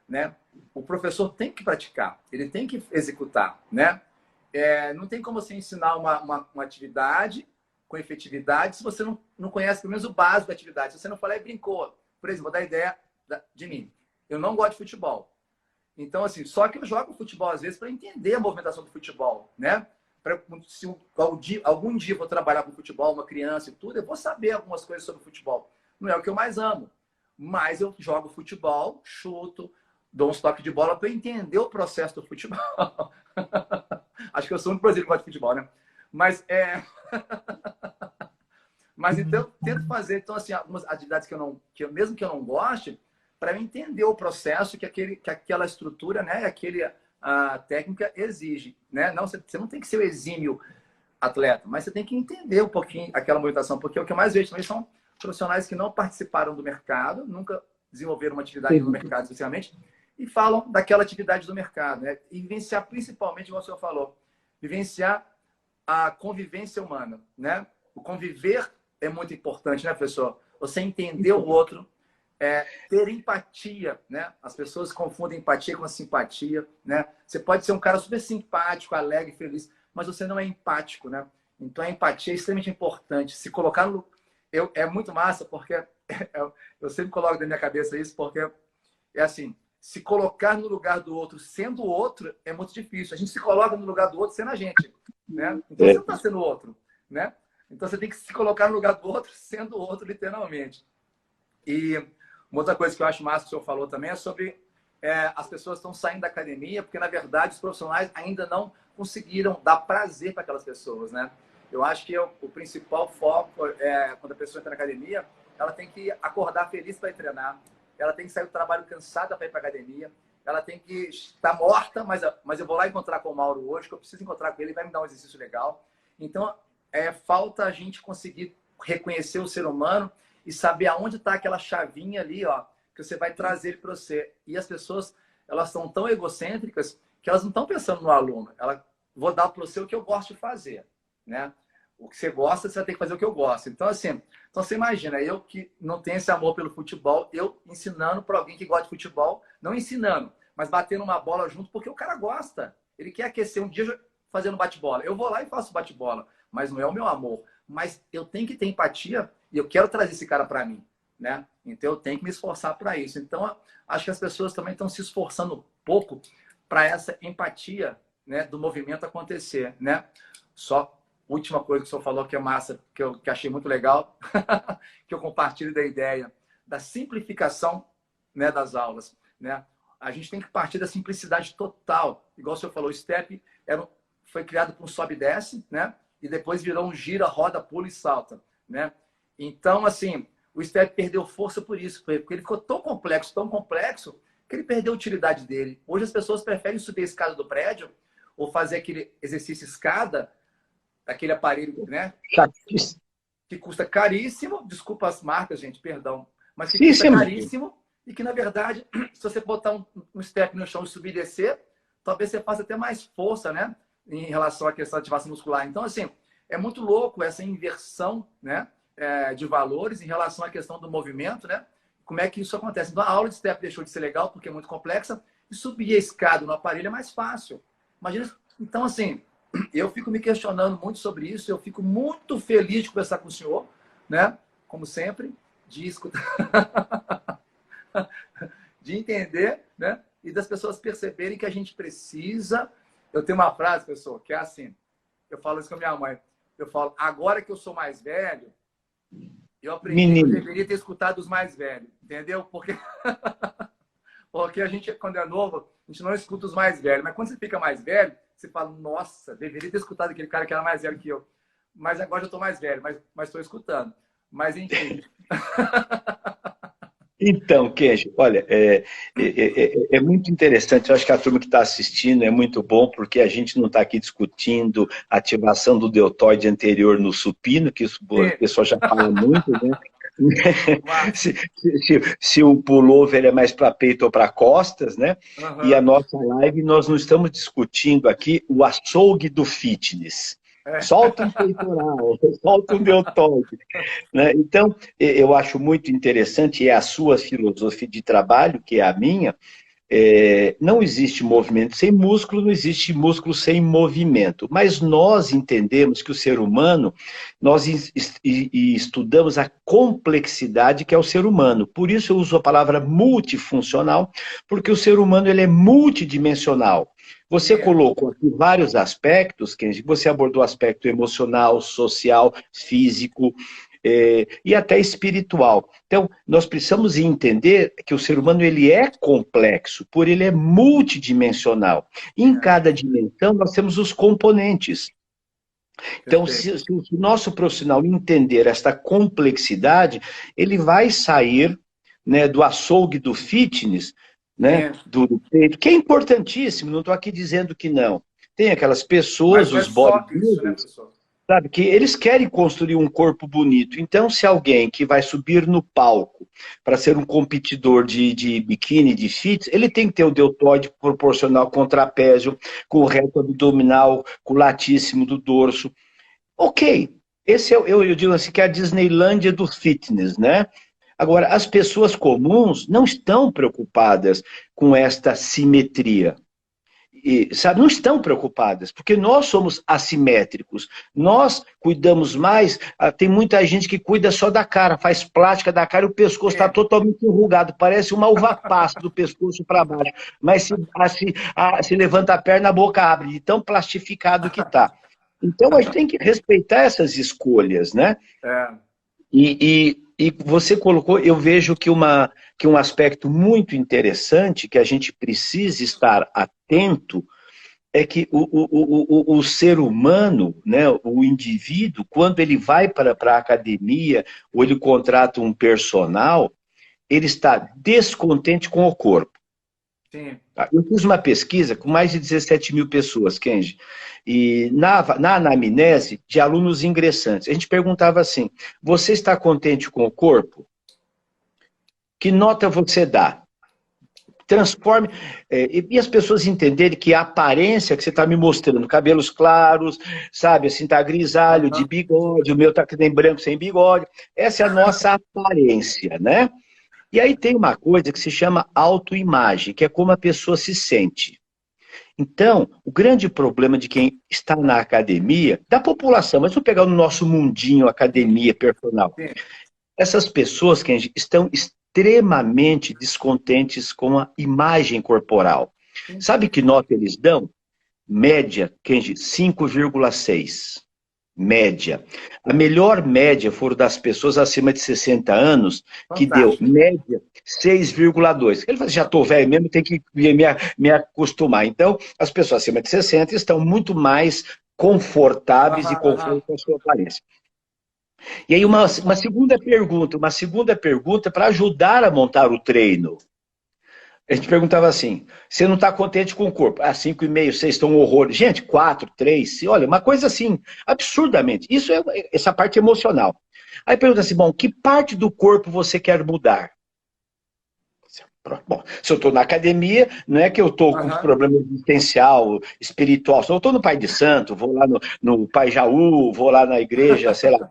né? O professor tem que praticar, ele tem que executar, né? Não tem como você ensinar uma atividade com efetividade se você não conhece pelo menos o básico da atividade. Se você não falar e brincou. Por exemplo, vou dar ideia de mim. Eu não gosto de futebol. Então, assim, só que eu jogo futebol às vezes para entender a movimentação do futebol, né? Se algum dia eu vou trabalhar com futebol, uma criança e tudo, eu vou saber algumas coisas sobre futebol. Não é o que eu mais amo, mas eu jogo futebol, chuto, dou uns toques de bola para entender o processo do futebol. Acho que eu sou um brasileiro que gosta de futebol, né? Mas Mas então, eu tento fazer assim, algumas atividades mesmo que eu não goste, para eu entender o processo que aquela estrutura, né, a técnica exige, né? Você não tem que ser o exímio atleta, mas você tem que entender um pouquinho aquela movimentação, porque o que eu mais vejo também são profissionais que não participaram do mercado, nunca desenvolveram uma atividade no mercado, especialmente, e falam daquela atividade do mercado, né? E vivenciar principalmente, como o senhor falou, vivenciar a convivência humana, né? O conviver é muito importante, né, professor? Você entender o outro, ter empatia, né? As pessoas confundem empatia com simpatia, né? Você pode ser um cara super simpático, alegre, feliz, mas você não é empático, né? Então a empatia é extremamente importante. Se colocar no... é muito massa, porque eu sempre coloco na minha cabeça isso, porque é assim, se colocar no lugar do outro sendo o outro é muito difícil. A gente se coloca no lugar do outro sendo a gente, né? Então você não está sendo o outro, né? Então você tem que se colocar no lugar do outro sendo o outro, literalmente. E uma outra coisa que eu acho massa que o senhor falou também é sobre as pessoas estão saindo da academia porque, na verdade, os profissionais ainda não conseguiram dar prazer para aquelas pessoas, né? Eu acho que o principal foco quando a pessoa entra na academia, ela tem que acordar feliz para ir treinar, ela tem que sair do trabalho cansada para ir para a academia, ela tem que estar morta, mas eu vou lá encontrar com o Mauro hoje, que eu preciso encontrar com ele, ele vai me dar um exercício legal. Então, falta a gente conseguir reconhecer o ser humano e saber aonde está aquela chavinha ali, ó, que você vai trazer ele para você. E as pessoas, elas são tão egocêntricas que elas não estão pensando no aluno. Vou dar para você o que eu gosto de fazer, né? O que você gosta, você vai ter que fazer o que eu gosto. Então, assim, você imagina, eu que não tenho esse amor pelo futebol, eu ensinando para alguém que gosta de futebol, não ensinando, mas batendo uma bola junto, porque o cara gosta. Ele quer aquecer um dia fazendo bate-bola. Eu vou lá e faço bate-bola, mas não é o meu amor. Mas eu tenho que ter empatia e eu quero trazer esse cara para mim, né? Então eu tenho que me esforçar para isso. Então acho que as pessoas também estão se esforçando um pouco para essa empatia, né, do movimento acontecer, né? Só última coisa que o senhor falou que é massa, que achei muito legal, que eu compartilho da ideia da simplificação, né, das aulas, né? A gente tem que partir da simplicidade total. Igual o senhor falou, o STEP foi criado com um sobe e desce, né? E depois virou um gira, roda, pula e salta, né? Então, assim, o STEP perdeu força por isso, porque ele ficou tão complexo, que ele perdeu a utilidade dele. Hoje as pessoas preferem subir a escada do prédio ou fazer aquele exercício escada, aquele aparelho, né? Que custa caríssimo, desculpa as marcas, gente, perdão, mas que custa caríssimo e que, na verdade, se você botar um step no chão e subir e descer, talvez você faça até mais força, né? Em relação à questão da ativação muscular. Então, assim, é muito louco essa inversão, né, de valores em relação à questão do movimento, né? Como é que isso acontece? Então, a aula de step deixou de ser legal porque é muito complexa e subir a escada no aparelho é mais fácil. Imagina. Então, assim, eu fico me questionando muito sobre isso. Eu fico muito feliz de conversar com o senhor, né? Como sempre, de escutar, de entender, né? E das pessoas perceberem que a gente precisa. Eu tenho uma frase, pessoal, que é assim. Eu falo isso com a minha mãe. Eu falo, agora que eu sou mais velho, eu aprendi que eu deveria ter escutado os mais velhos. Entendeu? Porque a gente, quando é novo, a gente não escuta os mais velhos. Mas quando você fica mais velho, você fala, nossa, deveria ter escutado aquele cara que era mais velho que eu. Mas agora eu estou mais velho, mas estou escutando. Mas, enfim. Então, Kenji, olha, é muito interessante. Eu acho que a turma que está assistindo é muito bom, porque a gente não está aqui discutindo ativação do deltoide anterior no supino, que isso o pessoal já fala muito, né? se o pullover é mais para peito ou para costas, né? Uhum. E a nossa live, nós não estamos discutindo aqui o açougue do fitness. Solta um peitoral, solta um deltoide. Né? Então, eu acho muito interessante, e é a sua filosofia de trabalho, que é a minha, não existe movimento sem músculo, não existe músculo sem movimento. Mas nós entendemos que o ser humano, nós estudamos a complexidade que é o ser humano. Por isso eu uso a palavra multifuncional, porque o ser humano ele é multidimensional. Você colocou aqui vários aspectos, Kenji, você abordou o aspecto emocional, social, físico e até espiritual. Então, nós precisamos entender que o ser humano ele é complexo, por ele é multidimensional. Em cada dimensão nós temos os componentes. Então, se o nosso profissional entender esta complexidade, ele vai sair, né, do açougue do fitness, né, do peito, que é importantíssimo, não estou aqui dizendo que não. Tem aquelas pessoas, os bodybuilders. Sabe, que eles querem construir um corpo bonito. Então, se alguém que vai subir no palco para ser um competidor de biquíni, de fitness, ele tem que ter o deltoide proporcional com o trapézio, com o reto abdominal, com o latíssimo do dorso. Ok, esse eu digo assim, que é a Disneylândia do fitness, né? Agora, as pessoas comuns não estão preocupadas com esta simetria. E, sabe, não estão preocupadas, porque nós somos assimétricos. Nós cuidamos mais, tem muita gente que cuida só da cara, faz plástica da cara e o pescoço está totalmente enrugado, parece uma uva passa do pescoço para baixo. Mas se levanta a perna, a boca abre, de tão plastificado que está. Então a gente tem que respeitar essas escolhas, né? E você colocou, eu vejo que um aspecto muito interessante que a gente precisa estar atento é que o ser humano, né, o indivíduo, quando ele vai para a academia ou ele contrata um personal, ele está descontente com o corpo. Sim. Eu fiz uma pesquisa com mais de 17 mil pessoas, Kenji, e na anamnese de alunos ingressantes, a gente perguntava assim, você está contente com o corpo? Que nota você dá? Transforme, e as pessoas entenderem que a aparência que você está me mostrando, cabelos claros, sabe, assim, tá grisalho, de bigode, o meu tá que nem branco sem bigode, essa é a nossa aparência, né? E aí tem uma coisa que se chama autoimagem, que é como a pessoa se sente. Então, o grande problema de quem está na academia, da população, mas vamos pegar no nosso mundinho, academia, personal. Essas pessoas que estão extremamente descontentes com a imagem corporal. Sabe que nota eles dão? Média, Kenji, 5,6. Média. A melhor média foram das pessoas acima de 60 anos, que deu média 6,2. Ele fala, já estou velho mesmo, tem que me acostumar. Então, as pessoas acima de 60 estão muito mais confortáveis e confortáveis com a sua aparência. E aí uma segunda pergunta para ajudar a montar o treino. A gente perguntava assim, você não está contente com o corpo? 5,5, 6 estão um horror. Gente, 4, 3, olha, uma coisa assim, absurdamente. Isso é essa parte emocional. Aí pergunta assim, bom, que parte do corpo você quer mudar? Bom, se eu estou na academia, não é que eu estou com problema existencial, espiritual. Se eu estou no Pai de Santo, vou lá no Pai Jaú, vou lá na igreja, sei lá.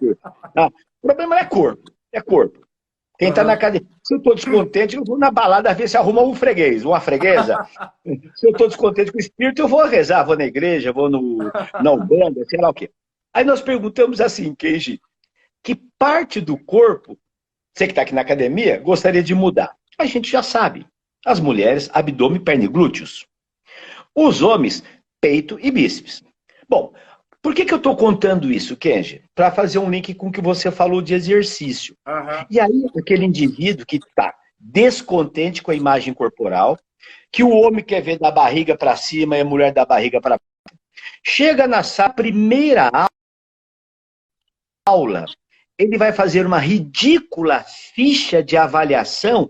Não, o problema é corpo, é corpo. Quem está na academia, se eu estou descontente, eu vou na balada ver se arruma um freguês, uma freguesa. Se eu estou descontente com o espírito, eu vou rezar, vou na igreja, vou na Umbanda, sei lá o quê. Aí nós perguntamos assim, Kenji, que parte do corpo, você que está aqui na academia, gostaria de mudar? A gente já sabe. As mulheres, abdômen, perna e glúteos. Os homens, peito e bíceps. Bom, por que eu estou contando isso, Kenji? Para fazer um link com o que você falou de exercício. E aí, aquele indivíduo que está descontente com a imagem corporal, que o homem quer ver da barriga para cima e a mulher da barriga para baixo, chega na primeira aula, ele vai fazer uma ridícula ficha de avaliação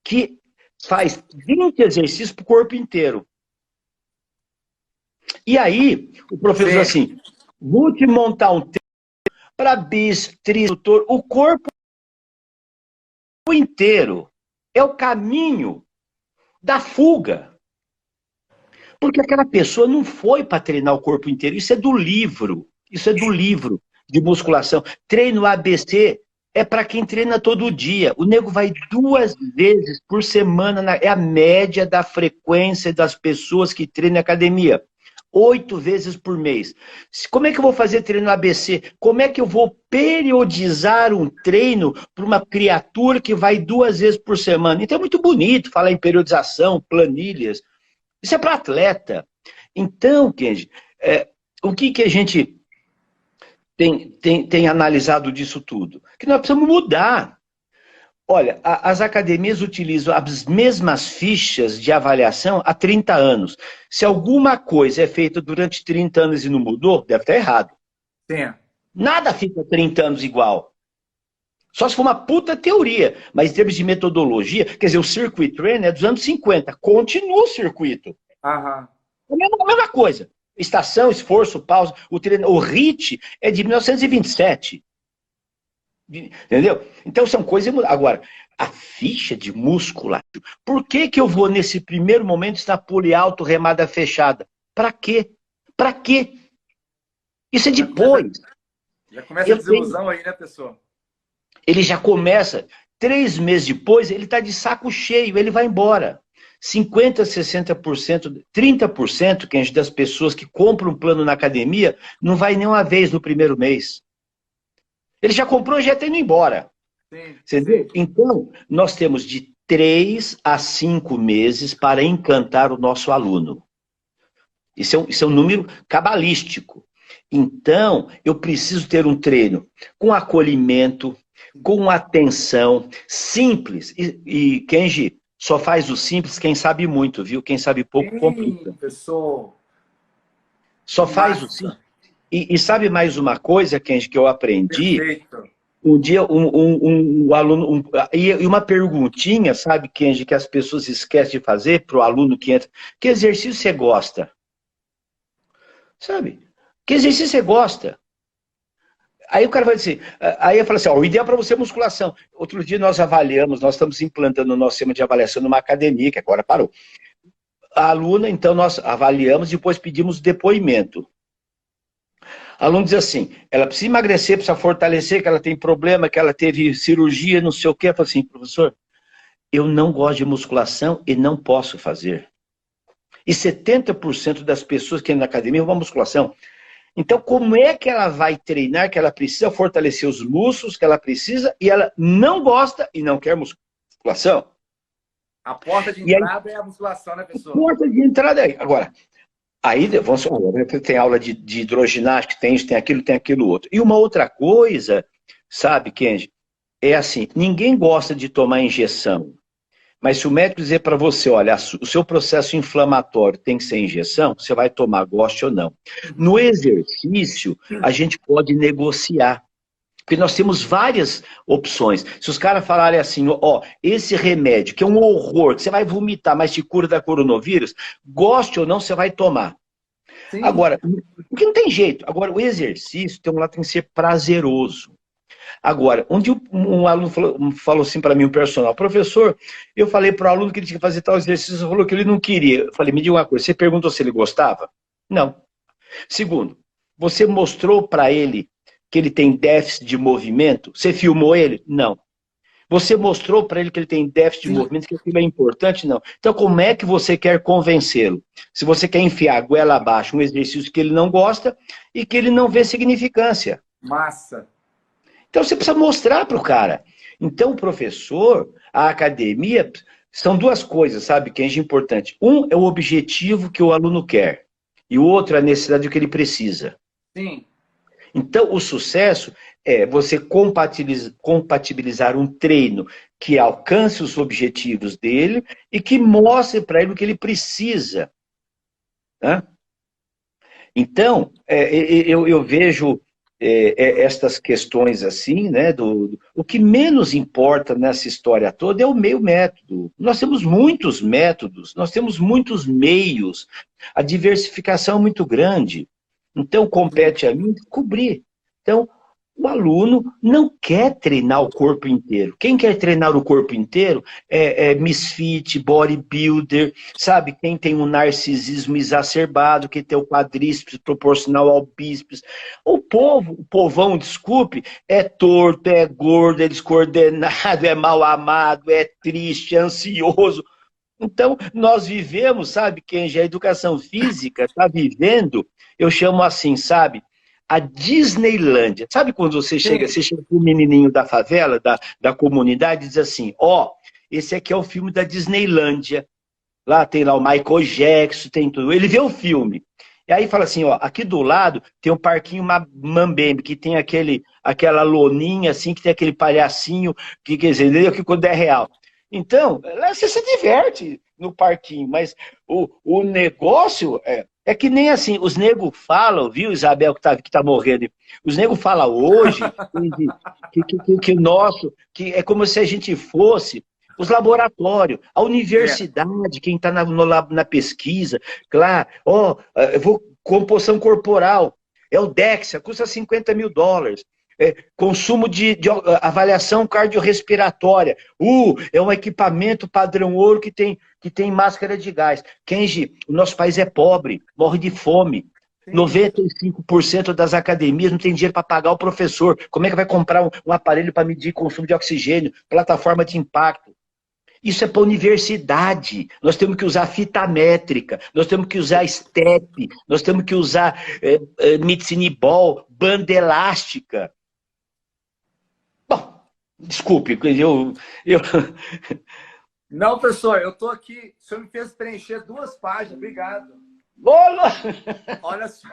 que faz 20 exercícios para o corpo inteiro. E aí, o professor assim, vou te montar um treino para bíceps, tríceps, o corpo inteiro. É o caminho da fuga. Porque aquela pessoa não foi para treinar o corpo inteiro. Isso é do livro. Isso é do livro de musculação. Treino ABC é para quem treina todo dia. O nego vai 2 vezes por semana. É a média da frequência das pessoas que treinam na academia. 8 vezes por mês. Como é que eu vou fazer treino ABC? Como é que eu vou periodizar um treino para uma criatura que vai 2 vezes por semana? Então é muito bonito falar em periodização, planilhas. Isso é para atleta. Então, Kenji, o que a gente tem analisado disso tudo? Que nós precisamos mudar. Olha, as academias utilizam as mesmas fichas de avaliação há 30 anos. Se alguma coisa é feita durante 30 anos e não mudou, deve estar errado. Sim. Nada fica 30 anos igual. Só se for uma puta teoria. Mas em termos de metodologia, quer dizer, o circuit training é dos anos 50. Continua o circuito. A mesma coisa. Estação, esforço, pausa. O HIIT é de 1927. Entendeu? Então são coisas... Agora, a ficha de musculatura. Por que que eu vou, nesse primeiro momento, estar polialto, remada fechada? Para quê? Para quê? Isso é depois. Já começa a desilusão aí, né, pessoal? Ele já começa. 3 meses depois, ele está de saco cheio, ele vai embora. 50%, 60%, 30% que das pessoas que compram um plano na academia não vai nem uma vez no primeiro mês. Ele já comprou e já está indo embora. Sim, sim. Então, nós temos de 3 a 5 meses para encantar o nosso aluno. Isso é um número cabalístico. Então, eu preciso ter um treino com acolhimento, com atenção, simples. E Kenji, só faz o simples quem sabe muito, viu? Quem sabe pouco complica. Pessoal. Só faz o simples. E sabe mais uma coisa, Kenji, que eu aprendi? Perfeito. Um dia, um aluno... e uma perguntinha, sabe, Kenji, que as pessoas esquecem de fazer para o aluno que entra. Que exercício você gosta? Sabe? Que exercício você gosta? Aí o cara vai dizer... Aí eu falo assim, ó, o ideal para você é musculação. Outro dia nós avaliamos, nós estamos implantando o nosso sistema de avaliação numa academia, que agora parou. A aluna, então, nós avaliamos, depois pedimos depoimento. Aluno diz assim, ela precisa emagrecer, precisa fortalecer, que ela tem problema, que ela teve cirurgia, não sei o quê. Eu falo assim, professor, eu não gosto de musculação e não posso fazer. E 70% das pessoas que entram na academia vão à musculação. Então, como é que ela vai treinar, que ela precisa fortalecer os músculos que ela precisa, e ela não gosta e não quer musculação? A porta de entrada é a musculação, né, pessoal? A porta de entrada é... Agora... Aí, vamos supor, tem aula de hidroginástica, tem isso, tem aquilo outro. E uma outra coisa, sabe, Kenji, é assim, ninguém gosta de tomar injeção. Mas se o médico dizer para você, olha, o seu processo inflamatório tem que ser injeção, você vai tomar, goste ou não. No exercício, a gente pode negociar. Porque nós temos várias opções. Se os caras falarem assim, ó, esse remédio, que é um horror, que você vai vomitar, mas te cura da coronavírus, goste ou não, você vai tomar. Sim. Agora, porque não tem jeito. Agora, o exercício tem que ser prazeroso. Agora, onde um aluno falou assim para mim, um personal, professor, eu falei para o aluno que ele tinha que fazer tal exercício, ele falou que ele não queria. Eu falei, me diga uma coisa, você perguntou se ele gostava? Não. Segundo, você mostrou para ele que ele tem déficit de movimento? Você filmou ele? Não. Você mostrou para ele que ele tem déficit de movimento, que aquilo é importante? Não. Então, como é que você quer convencê-lo? Se você quer enfiar a goela abaixo um exercício que ele não gosta e que ele não vê significância. Massa. Então, você precisa mostrar para o cara. Então, o professor, a academia, são duas coisas, sabe, que é importante. Um é o objetivo que o aluno quer. E o outro é a necessidade do que ele precisa. Sim. Então, o sucesso é você compatibilizar um treino que alcance os objetivos dele e que mostre para ele o que ele precisa. Né? Então, eu vejo estas questões assim, né? O que menos importa nessa história toda é o meio método. Nós temos muitos métodos, nós temos muitos meios, a diversificação é muito grande. Então, compete a mim cobrir. Então, o aluno não quer treinar o corpo inteiro. Quem quer treinar o corpo inteiro é misfit, bodybuilder, sabe? Quem tem um narcisismo exacerbado, que tem o quadríceps proporcional ao bíceps. O povão, desculpe, é torto, é gordo, é descoordenado, é mal amado, é triste, é ansioso. Então, nós vivemos, sabe, quem já a educação física está vivendo, eu chamo assim, sabe, a Disneylândia. Sabe quando você chega com o menininho da favela, da comunidade, e diz assim, ó, esse aqui é o filme da Disneylândia. Lá tem lá o Michael Jackson, tem tudo. Ele vê o filme. E aí fala assim, ó, aqui do lado tem o parquinho Mambembe, que tem aquela loninha assim, que tem aquele palhacinho, que quer dizer, entendeu? Que quando é real. Então, você se diverte no parquinho, mas o negócio é que nem assim, os negros falam, viu, Isabel, que tá morrendo, os negros falam hoje que é como se a gente fosse os laboratórios, a universidade, quem está na pesquisa, claro, ó, eu vou composição corporal. É o DEXA, custa US$ 50.000. Consumo de avaliação cardiorrespiratória. É um equipamento padrão ouro que tem máscara de gás. Kenji, o nosso país é pobre, morre de fome. Sim. 95% das academias não tem dinheiro para pagar o professor. Como é que vai comprar um aparelho para medir consumo de oxigênio, plataforma de impacto? Isso é para a universidade. Nós temos que usar fita métrica, nós temos que usar step, nós temos que usar medicine ball, banda elástica. Bom, desculpe, eu... Não, professor, eu estou aqui. O senhor me fez preencher 2 páginas. Obrigado. Olá! Olha só.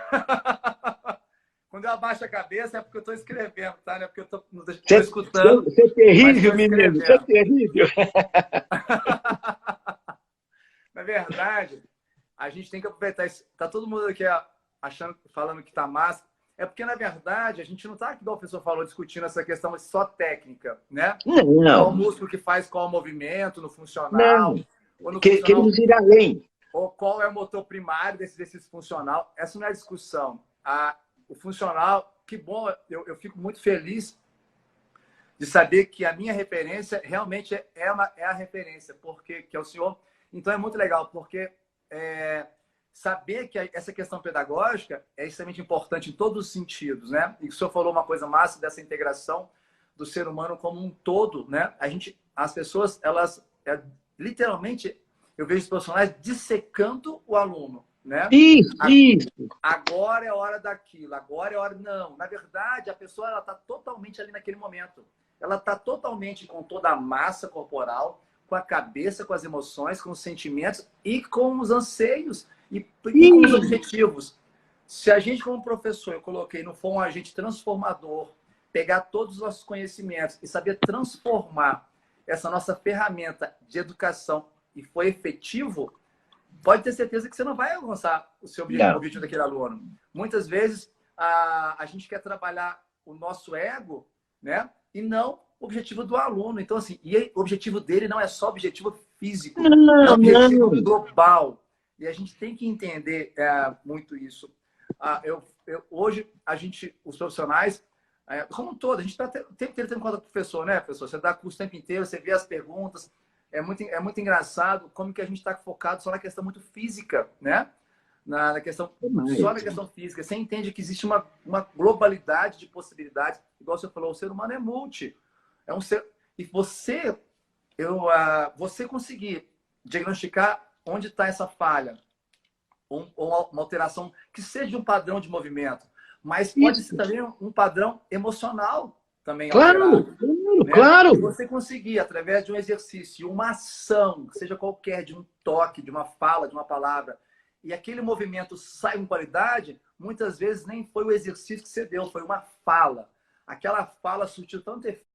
Quando eu abaixo a cabeça é porque eu estou escrevendo, tá? Não é porque eu estou escutando. Você é terrível, menino. Você é terrível. Na verdade, a gente tem que aproveitar isso. Tá todo mundo aqui falando que tá massa. É porque, na verdade, a gente não está aqui, igual o professor falou, discutindo essa questão só técnica, né? Não. Qual músculo que faz qual movimento no funcional. Não. Ou no Queremos ir além. Ou qual é o motor primário desse exercício funcional. Essa não é a discussão. O funcional, que bom, eu fico muito feliz de saber que a minha referência realmente é a referência, porque que é o senhor. Então é muito legal, porque saber que essa questão pedagógica é extremamente importante em todos os sentidos, né? E o senhor falou uma coisa massa dessa integração do ser humano como um todo, né? As pessoas, elas literalmente, eu vejo os profissionais dissecando o aluno, né? Isso. Agora é hora daquilo, agora é hora... Não, na verdade, a pessoa ela está totalmente ali naquele momento. Ela está totalmente com toda a massa corporal, com a cabeça, com as emoções, com os sentimentos e com os anseios e com os objetivos. Se a gente, como professor, eu coloquei, não for um agente transformador, pegar todos os nossos conhecimentos e saber transformar essa nossa ferramenta de educação e foi efetivo, pode ter certeza que você não vai alcançar o seu objetivo daquele aluno. Muitas vezes, a gente quer trabalhar o nosso ego, né? E não o objetivo do aluno. Então, assim, o objetivo dele não é só objetivo físico, é um objetivo global. E a gente tem que entender muito isso. Hoje, os profissionais, como um todo, a gente está o tempo inteiro tendo conta com o professor, né, professor? Você dá curso o tempo inteiro, você vê as perguntas. É muito engraçado como que a gente está focado só na questão muito física, né? Só na questão física. Você entende que existe uma globalidade de possibilidades. Igual você falou, o ser humano é multi. E você conseguir diagnosticar onde está essa falha, ou uma alteração que seja um padrão de movimento, mas pode ser também um padrão emocional também alterado. Claro. E você conseguir, através de um exercício, uma ação, seja qualquer, de um toque, de uma fala, de uma palavra, e aquele movimento sai com qualidade, muitas vezes nem foi o exercício que você deu, foi uma fala. Aquela fala surtiu tanto efeito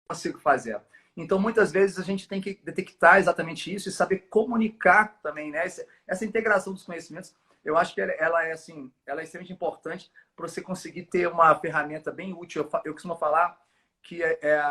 que eu consigo fazer. Então, muitas vezes, a gente tem que detectar exatamente isso e saber comunicar também, né? Essa integração dos conhecimentos, eu acho que ela é extremamente importante para você conseguir ter uma ferramenta bem útil. Eu costumo falar que,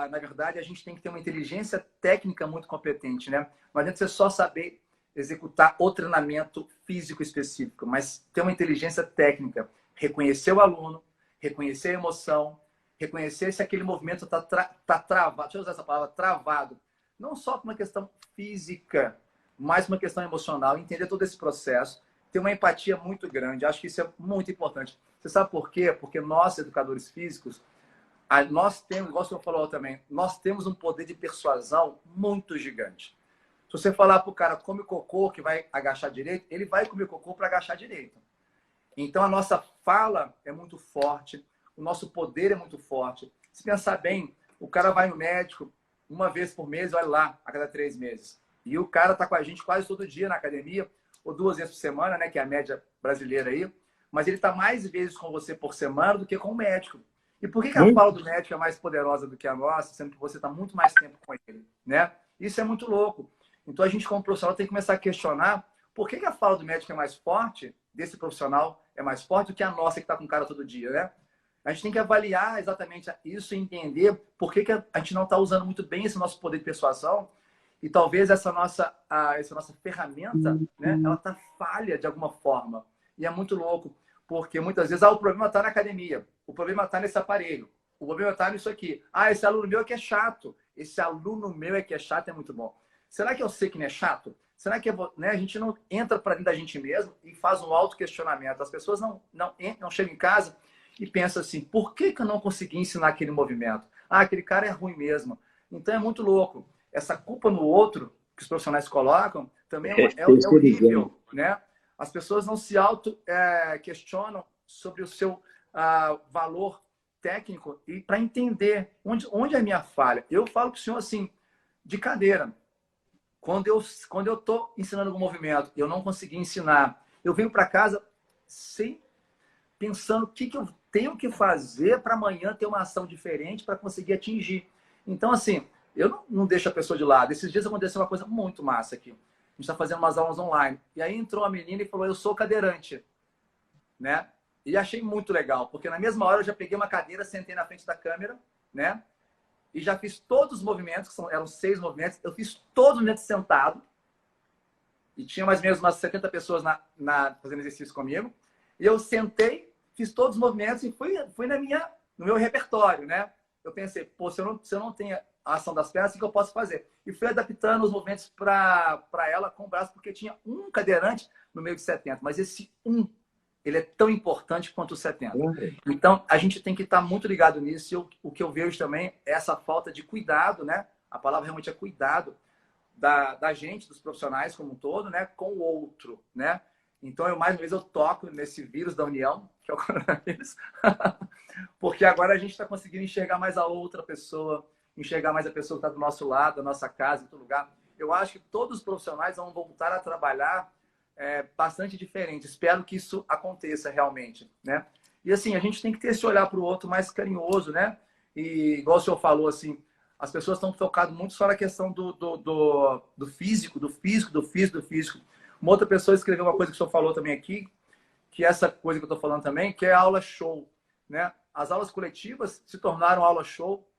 na verdade, a gente tem que ter uma inteligência técnica muito competente, né? Não adianta você só saber executar o treinamento físico específico, mas ter uma inteligência técnica, reconhecer o aluno, reconhecer a emoção, reconhecer se aquele movimento está travado, deixa eu usar essa palavra, travado, não só por uma questão física, mas por uma questão emocional, entender todo esse processo, ter uma empatia muito grande. Acho que isso é muito importante. Você sabe por quê? Porque nós, educadores físicos, nós temos, igual o senhor falou também, nós temos um poder de persuasão muito gigante. Se você falar para o cara, come cocô, que vai agachar direito, ele vai comer cocô para agachar direito. Então, a nossa fala é muito forte, o nosso poder é muito forte. Se pensar bem, o cara vai no médico uma vez por mês, olha lá, a cada 3 meses. E o cara está com a gente quase todo dia na academia, ou 2 vezes por semana, né, que é a média brasileira aí. Mas ele está mais vezes com você por semana do que com o médico. E por que a fala do médico é mais poderosa do que a nossa, sendo que você está muito mais tempo com ele, né? Isso é muito louco. Então, a gente, como profissional, tem que começar a questionar por que a fala do médico é mais forte, desse profissional é mais forte do que a nossa, que está com o cara todo dia, né? A gente tem que avaliar exatamente isso e entender por que a gente não está usando muito bem esse nosso poder de persuasão E talvez essa nossa ferramenta, né, ela tá falha de alguma forma. E é muito louco, porque muitas vezes o problema está na academia, o problema está nesse aparelho, o problema está nisso aqui. Esse aluno meu é que é chato. Esse aluno meu é que é chato, é muito bom. Será que eu sei que não é chato? Será que né, a gente não entra para dentro da gente mesmo e faz um autoquestionamento? As pessoas não chegam em casa e pensam assim, por que eu não consegui ensinar aquele movimento? Aquele cara é ruim mesmo. Então é muito louco. Essa culpa no outro que os profissionais colocam também é horrível, né? As pessoas não se auto-questionam sobre o seu valor técnico e para entender onde é a minha falha. Eu falo para o senhor assim, de cadeira. Quando eu estou ensinando algum movimento, eu não consegui ensinar, eu venho para casa pensando o que eu tenho que fazer para amanhã ter uma ação diferente para conseguir atingir. Então, assim, eu não deixo a pessoa de lado. Esses dias aconteceu uma coisa muito massa aqui. A gente está fazendo umas aulas online. E aí entrou uma menina e falou, eu sou cadeirante. Né? E achei muito legal, porque na mesma hora eu já peguei uma cadeira, sentei na frente da câmera, né? E já fiz todos os movimentos, eram 6 movimentos, eu fiz todos os movimentos sentado. E tinha mais ou menos umas 70 pessoas fazendo exercício comigo. E eu sentei, fiz todos os movimentos e fui no meu repertório, né? Eu pensei, pô, se eu não tenho a ação das pernas, o que eu posso fazer? E fui adaptando os movimentos para ela com o braço, porque tinha um cadeirante no meio de 70. Mas esse ele é tão importante quanto os 70. Então, a gente tem que estar muito ligado nisso. E o que eu vejo também é essa falta de cuidado, né? A palavra realmente é cuidado da gente, dos profissionais como um todo, né? Com o outro, né? Então, mais uma vez, eu toco nesse vírus da união, que é o coronavírus, porque agora a gente está conseguindo enxergar mais a outra pessoa, enxergar mais a pessoa que está do nosso lado, da nossa casa, em todo lugar. Eu acho que todos os profissionais vão voltar a trabalhar bastante diferente. Espero que isso aconteça realmente, né? E assim, a gente tem que ter esse olhar para o outro mais carinhoso, né? E igual o senhor falou, assim, as pessoas estão focadas muito só na questão do físico. Uma outra pessoa escreveu uma coisa que o senhor falou também aqui, que é essa coisa que eu estou falando também, que é a aula show, né? As aulas coletivas se tornaram aula show.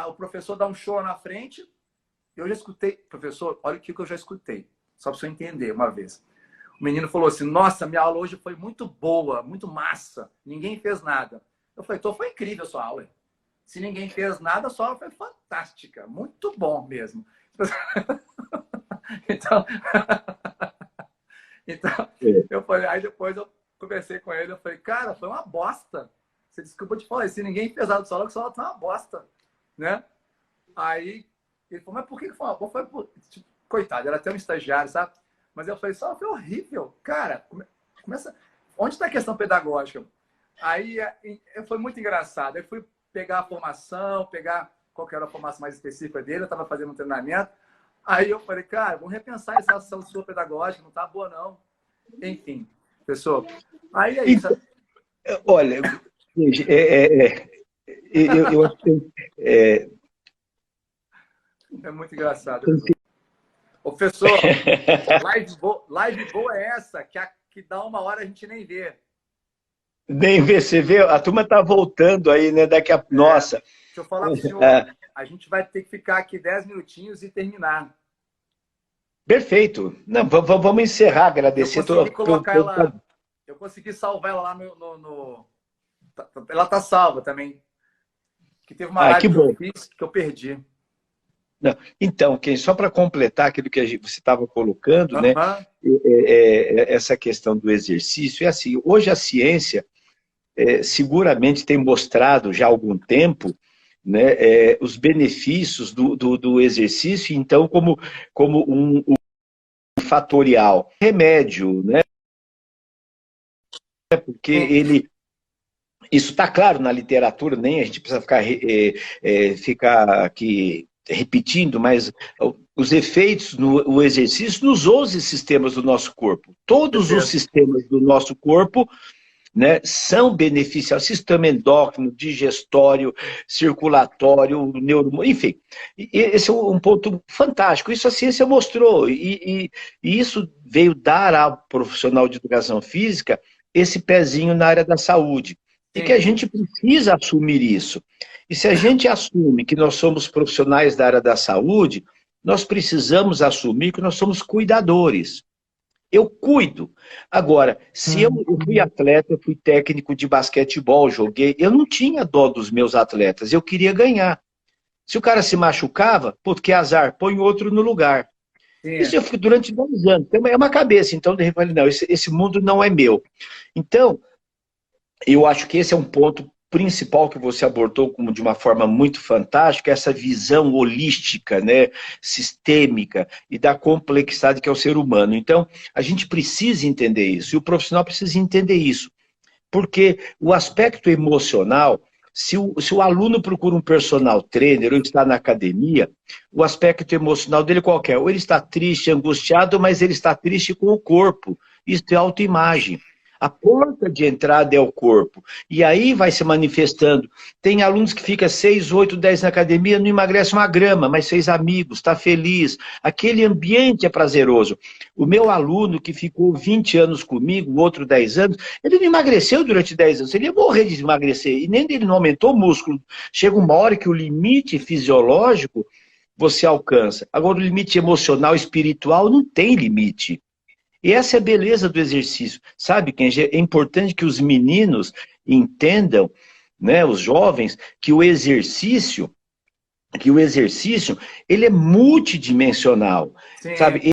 O professor dá um show na frente. Eu já escutei, professor, olha o que eu já escutei, só para o senhor entender uma vez. O menino falou assim, nossa, minha aula hoje foi muito boa, muito massa, ninguém fez nada. Eu falei, então foi incrível a sua aula. Se ninguém fez nada, a sua aula foi fantástica, muito bom mesmo. Então, eu falei, aí depois eu conversei com ele, eu falei, cara, foi uma bosta. Você desculpa te falar, se ninguém fez nada da sua aula, a sua aula foi uma bosta, né? Aí ele falou, mas por que foi uma bosta? Tipo, coitado, era até um estagiário, sabe? Mas eu falei, só foi horrível. Cara, começa... Onde está a questão pedagógica? Aí foi muito engraçado. Eu fui pegar a formação, pegar qual que era a formação mais específica dele. Eu estava fazendo um treinamento. Aí eu falei, cara, vamos repensar essa ação sua pedagógica. Não tá boa, não. Enfim, pessoal. Aí é isso. Olha, eu acho que... É muito engraçado. Ô, professor, live boa é essa, que dá 1 hora a gente nem vê. Nem vê, você vê, a turma tá voltando aí, né? Daqui a... Nossa. Deixa eu falar pro senhor, a gente vai ter que ficar aqui 10 minutinhos e terminar. Perfeito. Não, vamos encerrar, agradecer. Eu consegui salvar ela lá no... Ela tá salva também. Que teve uma live que eu fiz que eu perdi. Não. Então, só para completar aquilo que você estava colocando, né? Essa questão do exercício, é assim, hoje a ciência seguramente tem mostrado já há algum tempo, né, os benefícios do exercício, então, como um fatorial. Remédio, né? Porque isso está claro na literatura, nem a gente precisa ficar aqui repetindo, mas os efeitos no exercício nos 11 sistemas do nosso corpo. Todos os sistemas do nosso corpo, né, são beneficiados. Sistema endócrino, digestório, circulatório, enfim. Esse é um ponto fantástico. Isso a ciência mostrou. E isso veio dar ao profissional de educação física esse pezinho na área da saúde. E que a gente precisa assumir isso. E se a gente assume que nós somos profissionais da área da saúde, nós precisamos assumir que nós somos cuidadores. Eu cuido. Agora, se eu fui atleta, eu fui técnico de basquetebol, joguei, eu não tinha dó dos meus atletas, eu queria ganhar. Se o cara se machucava, pô, que azar, põe outro no lugar. Sim. Isso eu fico durante 2 anos. Então, é uma cabeça. Então, de repente, não, esse mundo não é meu. Então, eu acho que esse é um ponto principal que você abordou como de uma forma muito fantástica, essa visão holística, né, sistêmica e da complexidade que é o ser humano. Então, a gente precisa entender isso, e o profissional precisa entender isso, porque o aspecto emocional, se o aluno procura um personal trainer ou está na academia, o aspecto emocional dele qual é? Ou ele está triste, angustiado, mas ele está triste com o corpo. Isso é autoimagem. A porta de entrada é o corpo. E aí vai se manifestando. Tem alunos que ficam 6, 8, 10 na academia, não emagrece uma grama, mas fez amigos, está feliz. Aquele ambiente é prazeroso. O meu aluno que ficou 20 anos comigo, o outro 10 anos, ele não emagreceu durante 10 anos. Ele ia morrer de emagrecer. E nem ele não aumentou o músculo. Chega uma hora que o limite fisiológico você alcança. Agora, o limite emocional, espiritual, não tem limite. E essa é a beleza do exercício. Sabe, Kenji? É importante que os meninos entendam, né, os jovens, que o exercício, ele é multidimensional. Sim. Sabe?